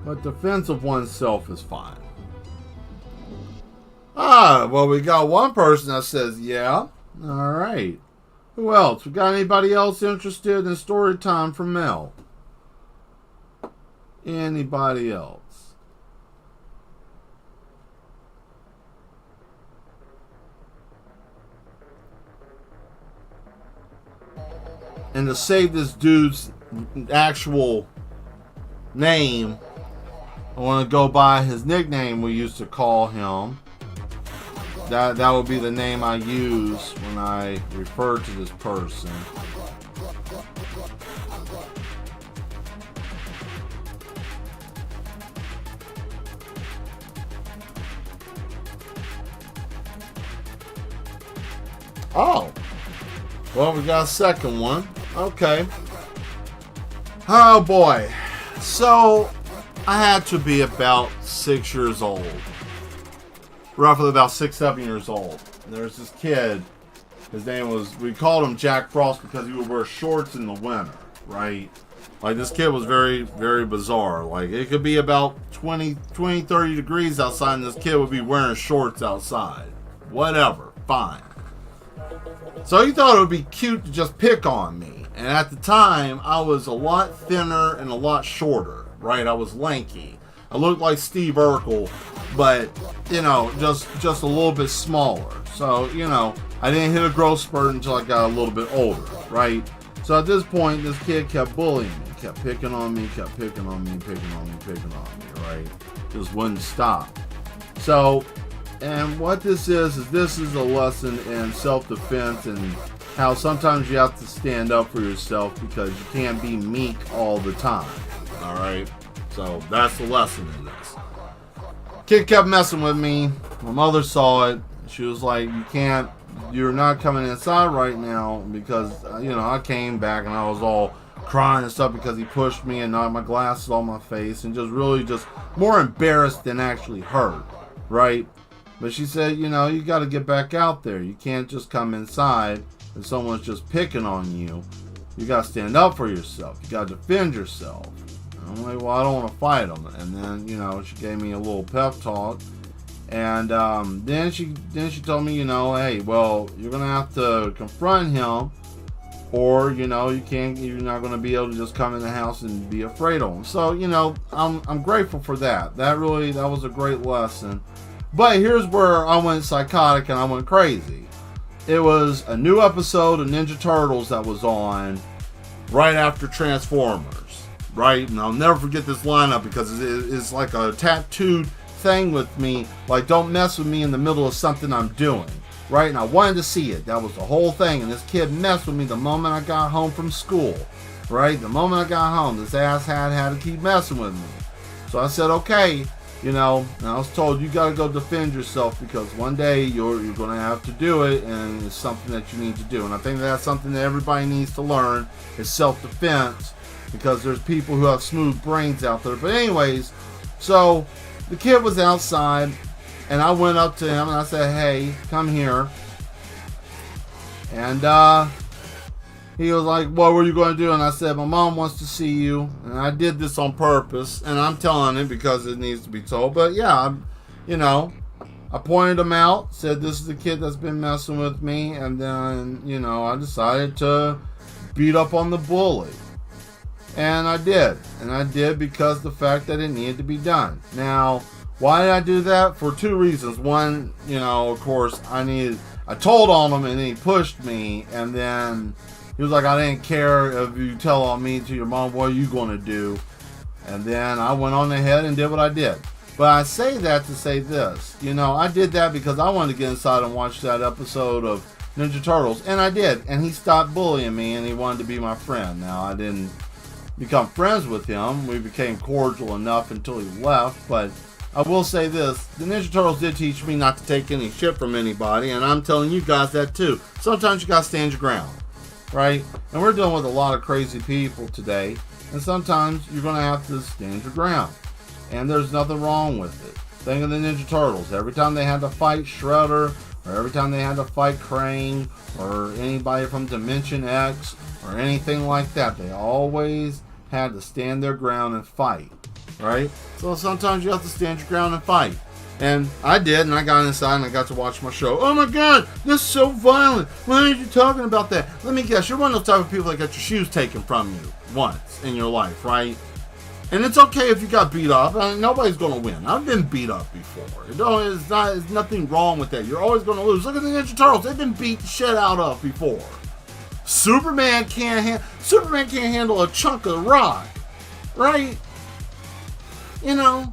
S2: But defense of oneself is fine. Well, we got one person that says, yeah. All right. Who else? We got anybody else interested in story time from Mel? Anybody else? And to save this dude's actual name, I want to go by his nickname we used to call him. That would be the name I use when I refer to this person. Oh. Well, we got a second one. Okay. Oh boy. So, I had to be about 6 years old. Roughly about 6, 7 years old. There's this kid. His name was, we called him Jack Frost because he would wear shorts in the winter, right? Like, this kid was very, very bizarre. Like, it could be about 20, 30 degrees outside, and this kid would be wearing shorts outside. Whatever. Fine. So he thought it would be cute to just pick on me. And at the time, I was a lot thinner and a lot shorter, right? I was lanky. I looked like Steve Urkel, but, you know, just a little bit smaller. So, you know, I didn't hit a growth spurt until I got a little bit older, right? So at this point, this kid kept bullying me, kept picking on me, kept picking on me, picking on me, picking on me, right? Just wouldn't stop. So, and what this is a lesson in self-defense and how sometimes you have to stand up for yourself because you can't be meek all the time, all right? So that's the lesson in this. Kid kept messing with me. My mother saw it. She was like, you're not coming inside right now because, you know, I came back and I was all crying and stuff because he pushed me and knocked my glasses on my face and just really just more embarrassed than actually hurt, right? But she said, you know, you got to get back out there. You can't just come inside and someone's just picking on you. You got to stand up for yourself. You got to defend yourself. I'm like, well, I don't want to fight him. And then, you know, she gave me a little pep talk. And then she told me, you know, hey, well, you're going to have to confront him. Or, you know, you're not going to be able to just come in the house and be afraid of him. So, you know, I'm grateful for that. That was a great lesson. But here's where I went psychotic and I went crazy. It was a new episode of Ninja Turtles that was on right after Transformers. Right? And I'll never forget this lineup because it's like a tattooed thing with me. Like, don't mess with me in the middle of something I'm doing. Right? And I wanted to see it. That was the whole thing. And this kid messed with me the moment I got home from school. Right? The moment I got home, this asshat had to keep messing with me. So I said, okay, you know, and I was told you got to go defend yourself because one day you're going to have to do it and it's something that you need to do. And I think that's something that everybody needs to learn is self-defense. Because there's people who have smooth brains out there. But anyways, so the kid was outside, and I went up to him, and I said, hey, come here. And he was like, what were you going to do? And I said, my mom wants to see you. And I did this on purpose, and I'm telling it because it needs to be told. But yeah, you know, I pointed him out, said this is the kid that's been messing with me. And then, you know, I decided to beat up on the bully. And I did. And I did because the fact that it needed to be done. Now, why did I do that? For two reasons. One, you know, of course, I told on him and then he pushed me. And then he was like, I didn't care if you tell on me to your mom, what are you going to do? And then I went on ahead and did what I did. But I say that to say this. You know, I did that because I wanted to get inside and watch that episode of Ninja Turtles. And I did. And he stopped bullying me and he wanted to be my friend. Now, I didn't become friends with him. We became cordial enough until he left. But I will say this, the Ninja Turtles did teach me not to take any shit from anybody, and I'm telling you guys that too. Sometimes you gotta stand your ground, right? And we're dealing with a lot of crazy people today, and sometimes you're gonna have to stand your ground. And there's nothing wrong with it. Think of the Ninja Turtles. Every time they had to fight Shredder, or every time they had to fight Krang, or anybody from Dimension X, or anything like that, they always had to stand their ground and fight, right? So sometimes you have to stand your ground and fight. And I did, and I got inside and I got to watch my show. Oh my God, this is so violent. Why are you talking about that? Let me guess, you're one of those type of people that got your shoes taken from you once in your life, right? And it's okay if you got beat up. I mean, nobody's going to win. I've been beat up before. There's nothing wrong with that. You're always going to lose. Look at the Ninja Turtles. They've been beat the shit out of before. Superman can't handle a chunk of rock, right? You know.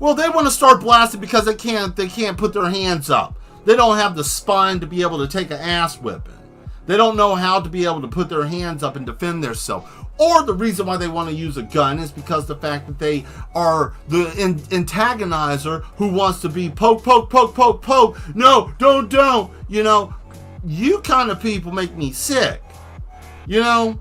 S2: Well, they want to start blasting because they can't put their hands up. They don't have the spine to be able to take an ass whipping. They don't know how to be able to put their hands up and defend themselves. Or the reason why they want to use a gun is because the fact that they are the antagonizer who wants to be poke. No, don't. You know, you kind of people make me sick, you know?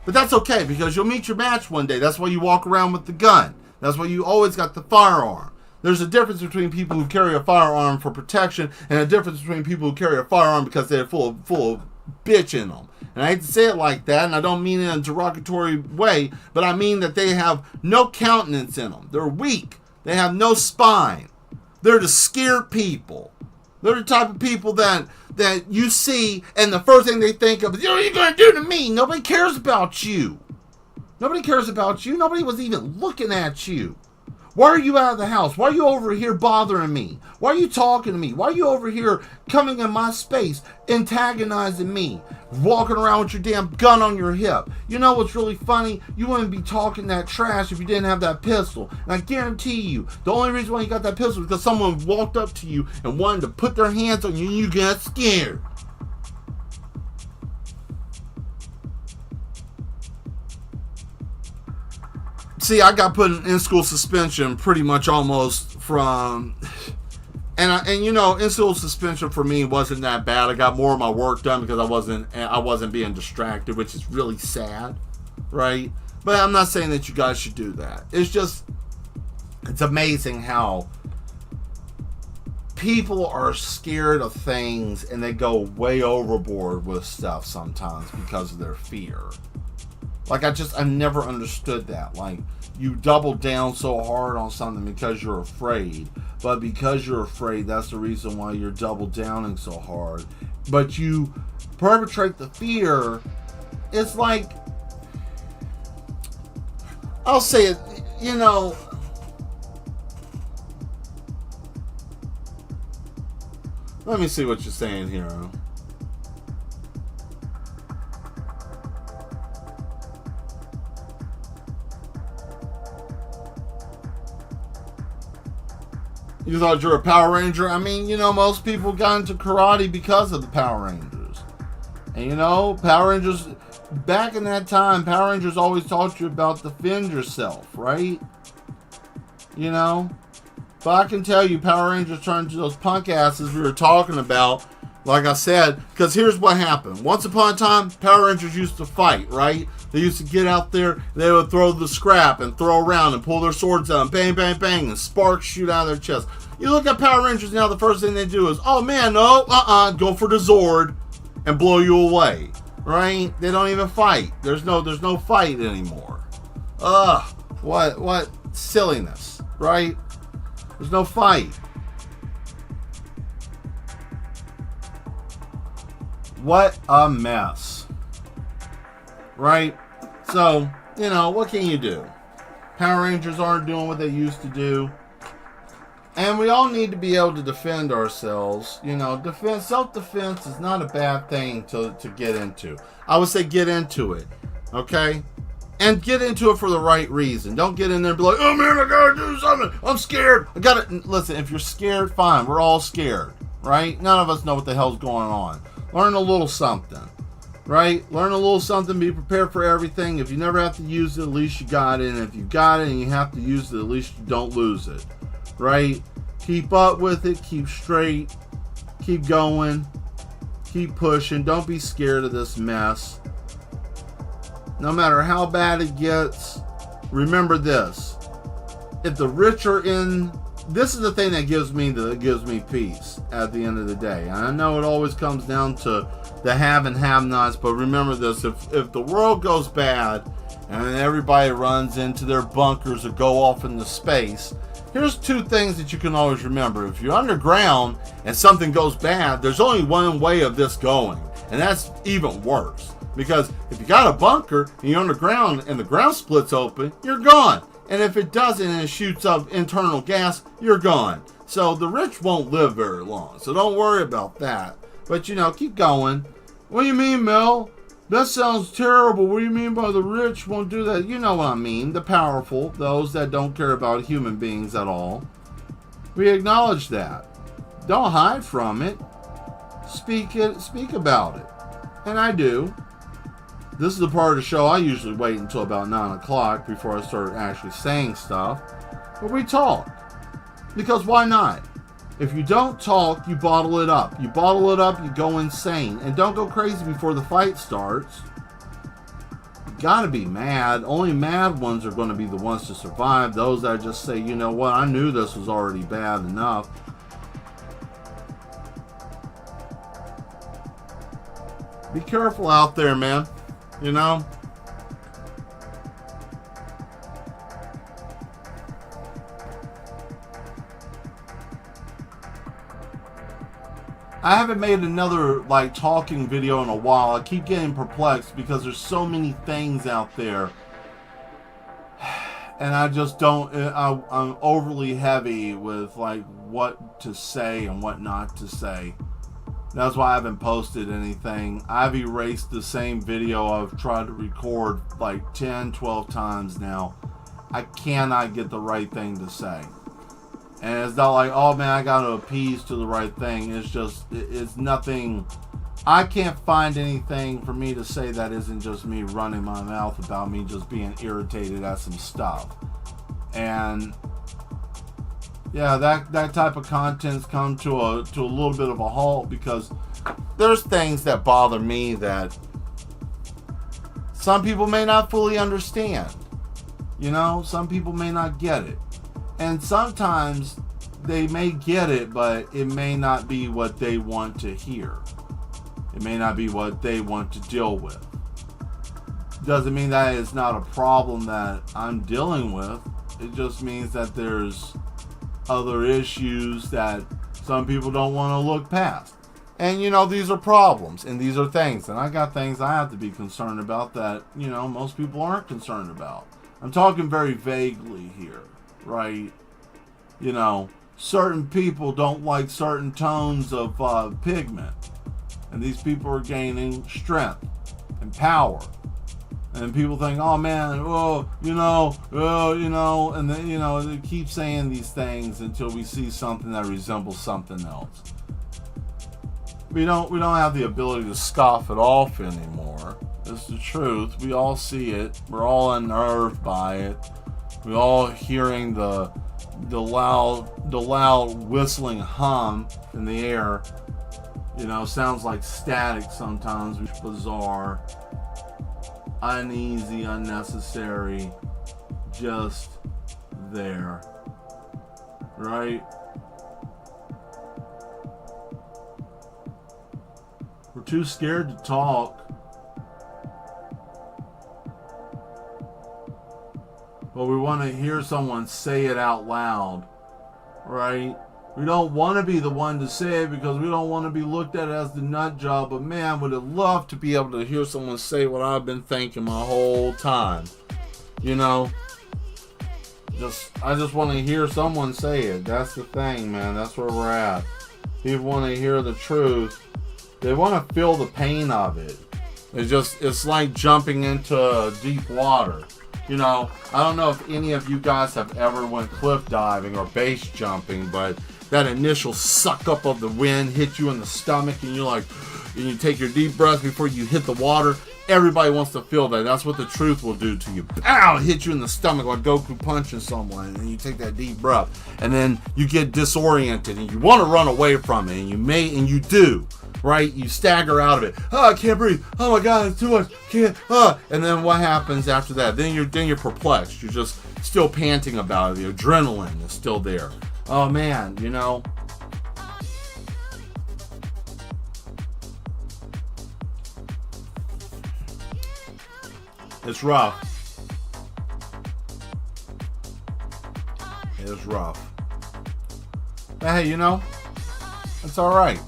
S2: But that's okay, because you'll meet your match one day. That's why you walk around with the gun. That's why you always got the firearm. There's a difference between people who carry a firearm for protection and a difference between people who carry a firearm because they're full of bitch in them. And I hate to say it like that, and I don't mean it in a derogatory way, but I mean that they have no countenance in them. They're weak. They have no spine. They're the scared people. They're the type of people that you see, and the first thing they think of is, what are you going to do to me? Nobody cares about you. Nobody cares about you. Nobody was even looking at you. Why are you out of the house? Why are you over here bothering me? Why are you talking to me? Why are you over here coming in my space, antagonizing me, walking around with your damn gun on your hip? You know what's really funny? You wouldn't be talking that trash if you didn't have that pistol. And I guarantee you, the only reason why you got that pistol is because someone walked up to you and wanted to put their hands on you and you got scared. See, I got put in school suspension pretty much almost from, and in-school suspension for me wasn't that bad. I got more of my work done because I wasn't being distracted, which is really sad, right? But I'm not saying that you guys should do that. It's amazing how people are scared of things and they go way overboard with stuff sometimes because of their fear. Like, I never understood that. Like, you double down so hard on something because you're afraid. But because you're afraid, that's the reason why you're double downing so hard. But you perpetrate the fear. It's like, I'll say it, let me see what you're saying here. You thought you were a Power Ranger? I mean, most people got into karate because of the Power Rangers. And Power Rangers, back in that time, Power Rangers always taught you about defend yourself, right? But I can tell you, Power Rangers turned to those punk asses we were talking about, like I said, because here's what happened. Once upon a time, Power Rangers used to fight, right? They used to get out there, they would throw the scrap and throw around and pull their swords out and bang, bang, bang, and sparks shoot out of their chest. You look at Power Rangers now, the first thing they do is, oh man, no, go for the Zord and blow you away, right? They don't even fight. There's no fight anymore. What silliness, right? There's no fight. What a mess. Right? So, what can you do? Power Rangers aren't doing what they used to do. And we all need to be able to defend ourselves. Self-defense is not a bad thing to get into. I would say get into it. Okay? And get into it for the right reason. Don't get in there and be like, oh man, I gotta do something. I'm scared. Listen, if you're scared, fine. We're all scared. Right? None of us know what the hell's going on. Learn a little something. Right? Learn a little something. Be prepared for everything. If you never have to use it, at least you got it. And if you got it and you have to use it, at least you don't lose it. Right? Keep up with it. Keep straight. Keep going. Keep pushing. Don't be scared of this mess. No matter how bad it gets, remember this. If the rich are in, this is the thing that gives me peace at the end of the day. I know it always comes down to the have and have-nots, but remember this. If the world goes bad and everybody runs into their bunkers or go off into space, here's two things that you can always remember. If you're underground and something goes bad, there's only one way of this going, and that's even worse. Because if you got a bunker and you're underground and the ground splits open, you're gone. And if it doesn't and it shoots up internal gas, you're gone. So the rich won't live very long. So don't worry about that. But keep going. What do you mean, Mel? That sounds terrible. What do you mean by the rich won't do that? You know what I mean. The powerful, those that don't care about human beings at all. We acknowledge that. Don't hide from it. Speak about it. And I do. This is the part of the show I usually wait until about 9 o'clock before I start actually saying stuff. But we talk. Because why not? If you don't talk, you bottle it up. You bottle it up, you go insane. And don't go crazy before the fight starts. You gotta be mad. Only mad ones are going to be the ones to survive. Those that just say, you know what, I knew this was already bad enough. Be careful out there, man. You know? I haven't made another like talking video in a while. I keep getting perplexed because there's so many things out there, and I just don't. I'm overly heavy with like what to say and what not to say. That's why I haven't posted anything. I've erased the same video I've tried to record like 10, 12 times now. I cannot get the right thing to say. And it's not like, oh man, I gotta appease to the right thing. It's just, it's nothing. I can't find anything for me to say that isn't just me running my mouth about me just being irritated at some stuff. And yeah, that type of content's come to a little bit of a halt because there's things that bother me that some people may not fully understand. You know, some people may not get it. And sometimes they may get it, but it may not be what they want to hear. It may not be what they want to deal with. Doesn't mean that it's not a problem that I'm dealing with. It just means that there's other issues that some people don't want to look past. And you know, these are problems and these are things. And I got things I have to be concerned about that, you know, most people aren't concerned about. I'm talking very vaguely here. Right, you know, certain people don't like certain tones of pigment, and these people are gaining strength and power, and people think, oh man, oh you know, and then you know they keep saying these things until we see something that resembles something else. We don't have the ability to scoff it off anymore. It's the truth. We all see it. We're all unnerved by it. We're all hearing the loud whistling hum in the air. You know, sounds like static sometimes, which is bizarre, uneasy, unnecessary, just there. Right? We're too scared to talk. But we want to hear someone say it out loud, right? We don't want to be the one to say it because we don't want to be looked at as the nut job. But man, would have loved to be able to hear someone say what I've been thinking my whole time. You know, I just want to hear someone say it. That's the thing, man. That's where we're at. People want to hear the truth. They want to feel the pain of it. It's like jumping into deep water. You know, I don't know if any of you guys have ever went cliff diving or base jumping, but that initial suck up of the wind hit you in the stomach and you're like, and you take your deep breath before you hit the water. Everybody wants to feel that. That's what the truth will do to you. Pow! Hit you in the stomach like Goku punching someone, and you take that deep breath, and then you get disoriented and you want to run away from it, and you do. Right? You stagger out of it. Oh, I can't breathe. Oh my God, it's too much. Can't. And then what happens after that? Then you're perplexed. You're just still panting about it. The adrenaline is still there. Oh man, you know. It's rough. It's rough. But hey, you know, it's all right.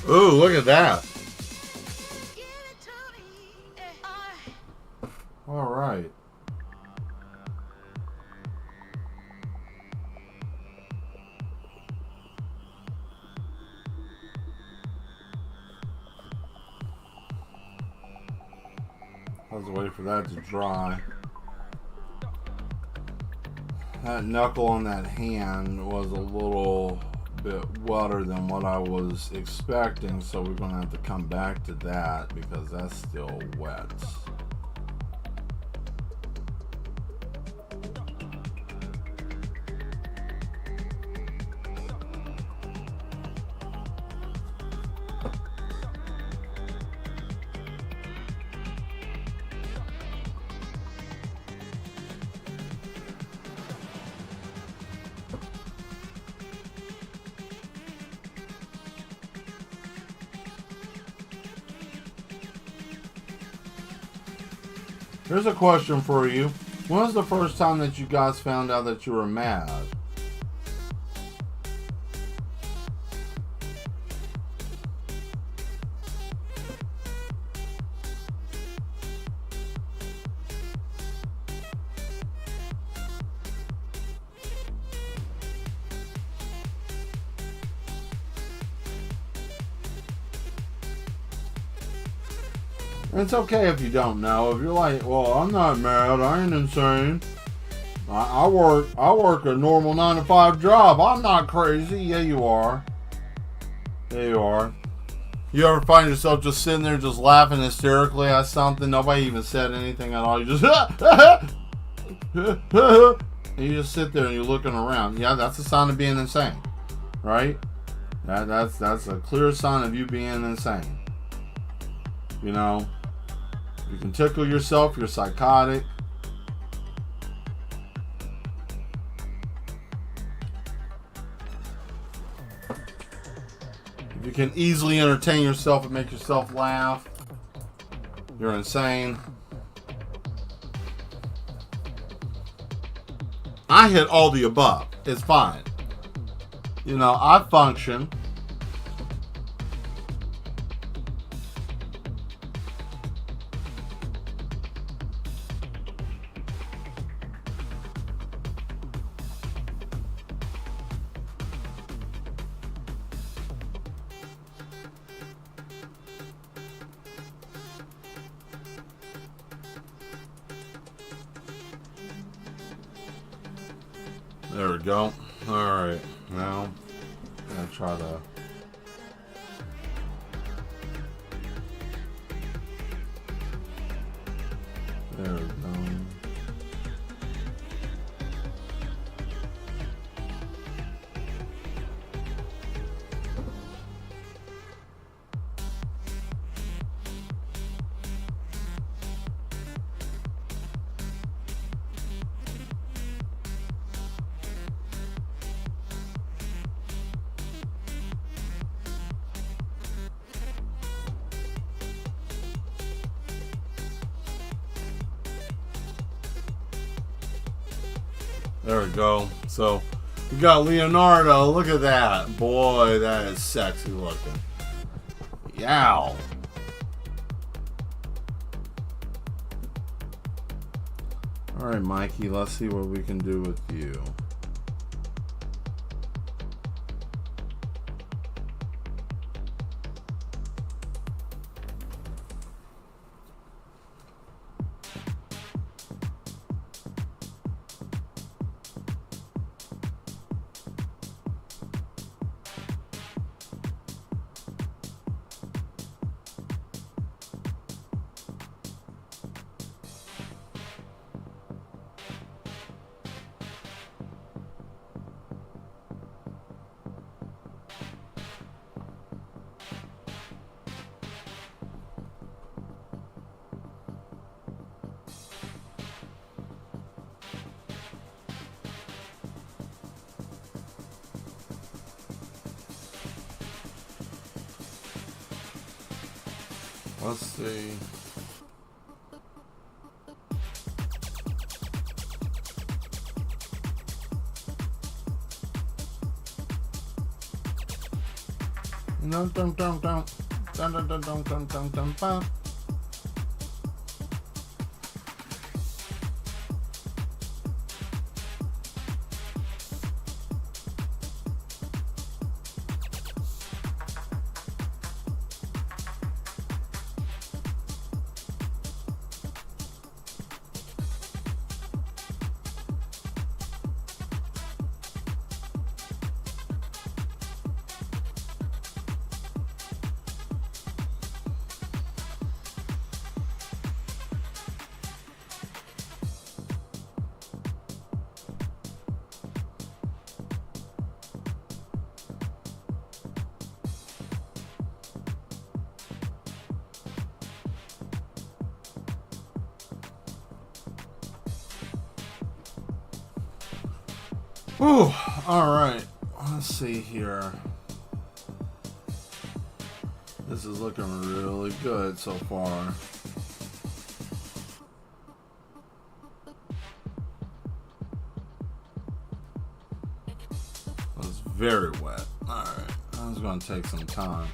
S2: Ooh, look at that. All right. I was waiting for that to dry. That knuckle on that hand was a little bit wetter than what I was expecting, so we're going to have to come back to that because that's still wet. Here's a question for you. When was the first time that you guys found out that you were mad? It's okay if you don't know. If you're like, well, I'm not mad, I ain't insane. I work a normal 9-to-5 job. I'm not crazy. Yeah, you are. Yeah, you are. You ever find yourself just sitting there just laughing hysterically at something? Nobody even said anything at all. You just and you just sit there and you're looking around. Yeah, that's a sign of being insane, right? That's a clear sign of you being insane. You know, you can tickle yourself. You're psychotic. You can easily entertain yourself and make yourself laugh. You're insane. I hit all the above. It's fine. You know, I function. There we go. Alright, now I'm going to try to... There we go. There we go. So we got Leonardo. Look at that. Boy, that is sexy looking. Yow. Alright, Mikey, let's see what we can do with you. Let's see. Dun dun dun dun dun dun dun dun dun dun dun dun. Ooh, alright. Let's see here. This is looking really good so far. It's very wet. Alright, that's going to take some time.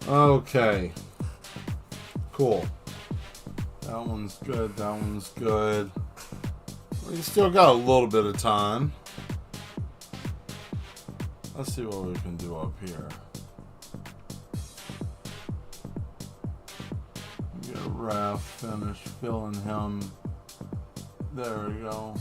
S2: Okay. Cool. That one's good. That one's good. We still got a little bit of time. Let's see what we can do up here. Get a Raph finish, filling him. There we go.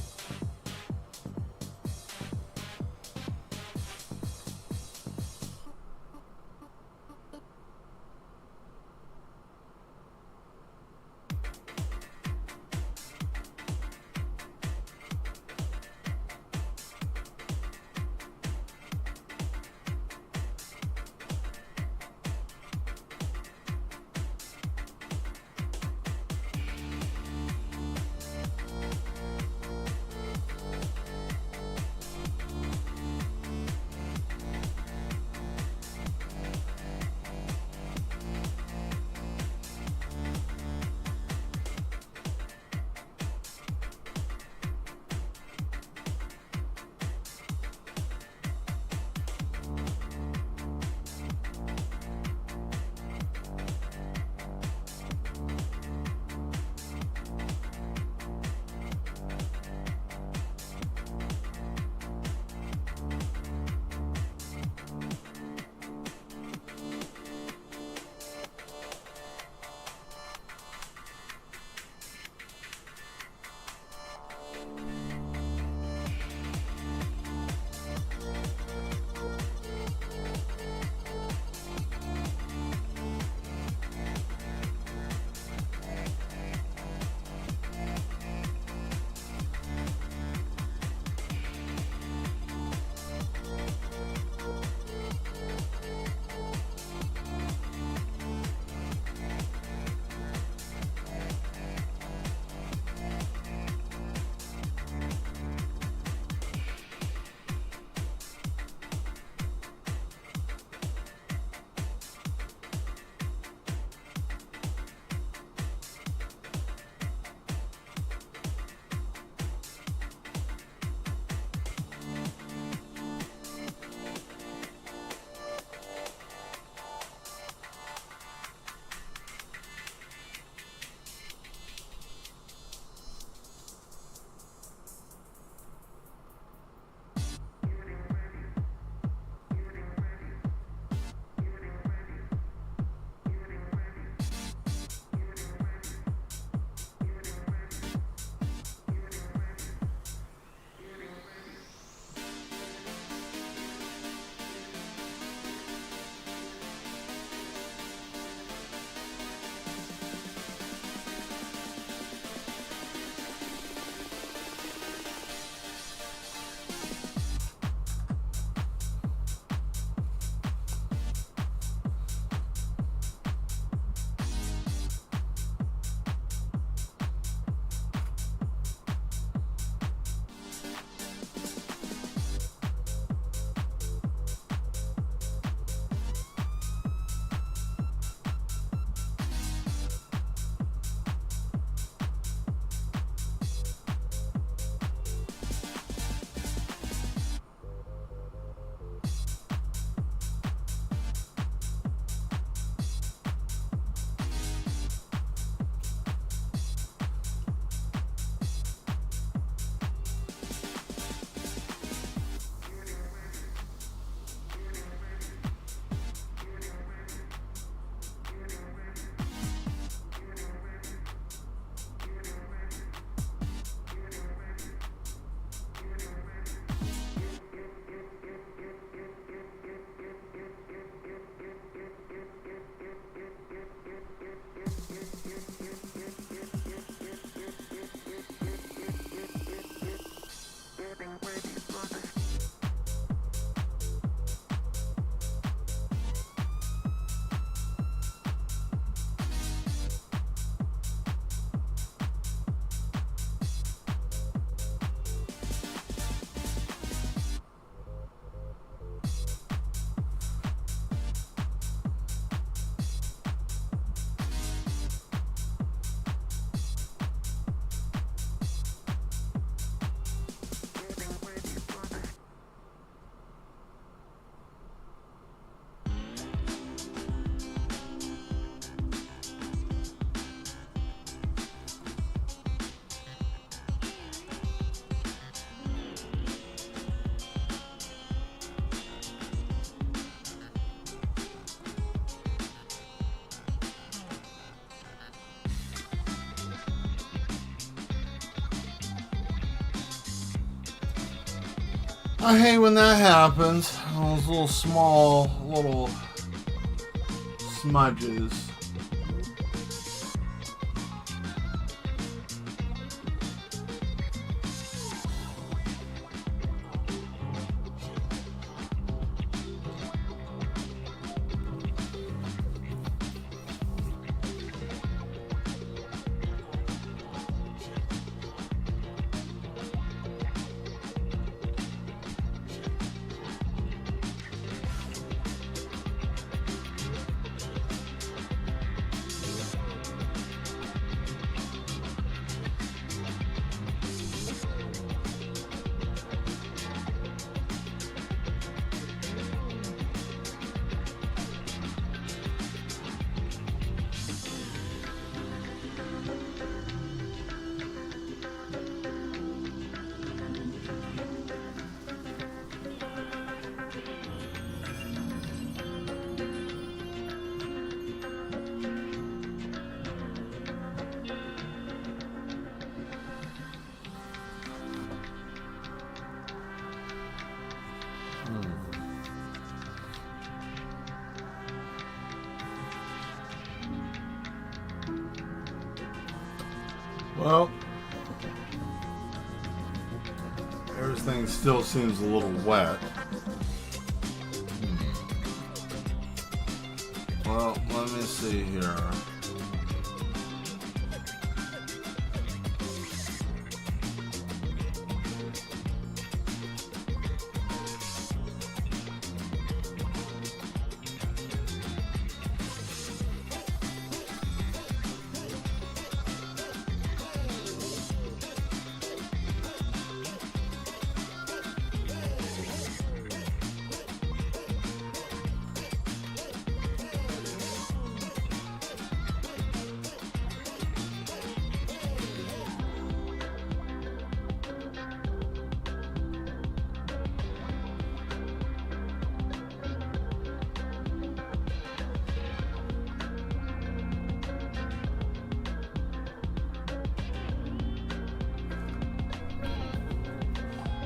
S2: I hate when that happens. Those little small, little smudges. Well, everything still seems a little wet. Well, let me see here.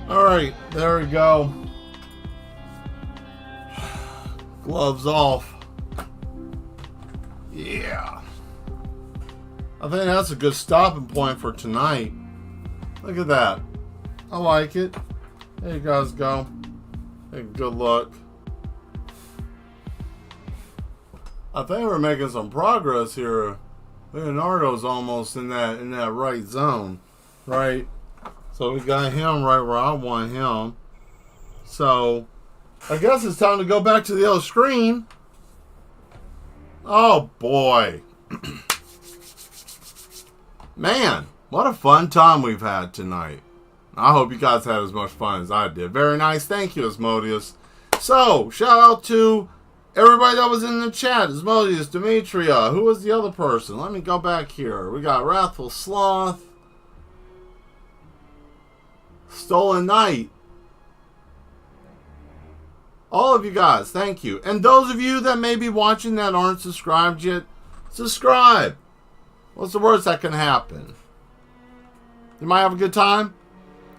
S2: Alright, there we go. Gloves off. Yeah. I think that's a good stopping point for tonight. Look at that. I like it. There you guys go. Hey, good luck. I think we're making some progress here. Leonardo's almost in that right zone, right? So we got him right where I want him. So I guess it's time to go back to the other screen. Oh boy. Man, what a fun time we've had tonight. I hope you guys had as much fun as I did. Very nice. Thank you, Asmodeus. So, shout out to everybody that was in the chat. Asmodeus, Demetria. Who was the other person? Let me go back here. We got Wrathful Sloth. Stolen Night. All of you guys, thank you. And those of you that may be watching that aren't subscribed yet, subscribe. What's the worst that can happen? You might have a good time.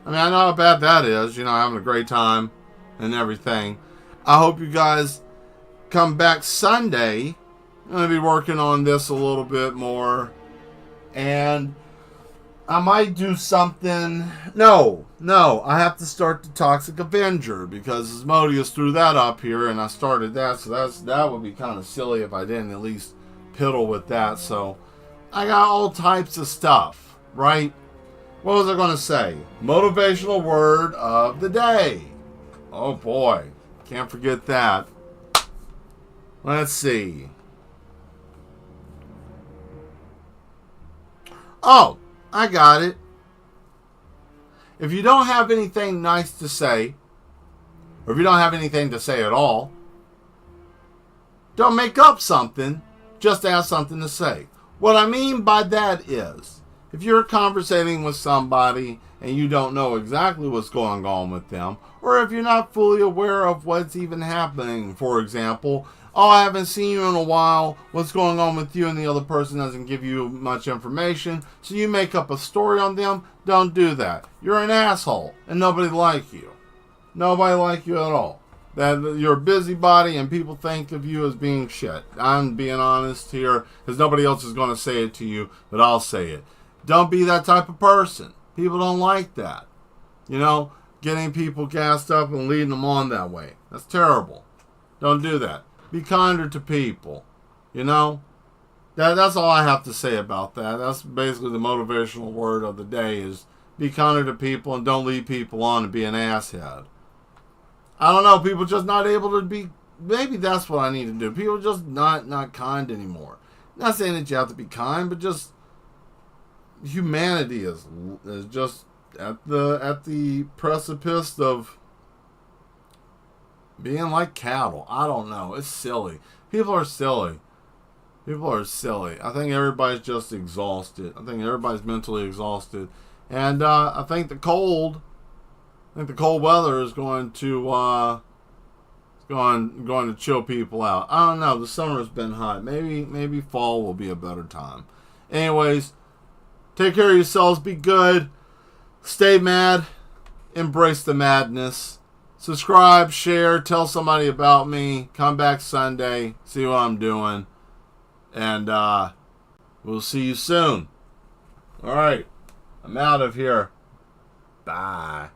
S2: I mean, I know how bad that is. You know, having a great time and everything. I hope you guys come back Sunday. I'm going to be working on this a little bit more. And I might do something. No, I have to start the Toxic Avenger because Asmodeus threw that up here and I started that. So that would be kind of silly if I didn't at least piddle with that. So I got all types of stuff, right? What was I going to say? Motivational word of the day. Oh boy, can't forget that. Let's see. Oh, I got it. If you don't have anything nice to say, or if you don't have anything to say at all, don't make up something just to have something to say. What I mean by that is, if you're conversating with somebody and you don't know exactly what's going on with them, or if you're not fully aware of what's even happening, for example, oh, I haven't seen you in a while, what's going on with you, and the other person doesn't give you much information, so you make up a story on them, don't do that. You're an asshole, and nobody likes you. Nobody like you at all. That you're a busybody and people think of you as being shit. I'm being honest here because nobody else is going to say it to you, but I'll say it. Don't be that type of person. People don't like that. You know, getting people gassed up and leading them on that way. That's terrible. Don't do that. Be kinder to people. You know? That's all I have to say about that. That's basically the motivational word of the day is be kinder to people and don't lead people on to be an asshead. I don't know. People just not able to be. Maybe that's what I need to do. People just not kind anymore. Not saying that you have to be kind, but just humanity is just at the precipice of being like cattle. I don't know. It's silly. People are silly. People are silly. I think everybody's just exhausted. I think everybody's mentally exhausted, and I think the cold weather is going to chill people out. I don't know. The summer's been hot. Maybe fall will be a better time. Anyways, take care of yourselves. Be good. Stay mad. Embrace the madness. Subscribe, share, tell somebody about me. Come back Sunday. See what I'm doing. And we'll see you soon. All right. I'm out of here. Bye.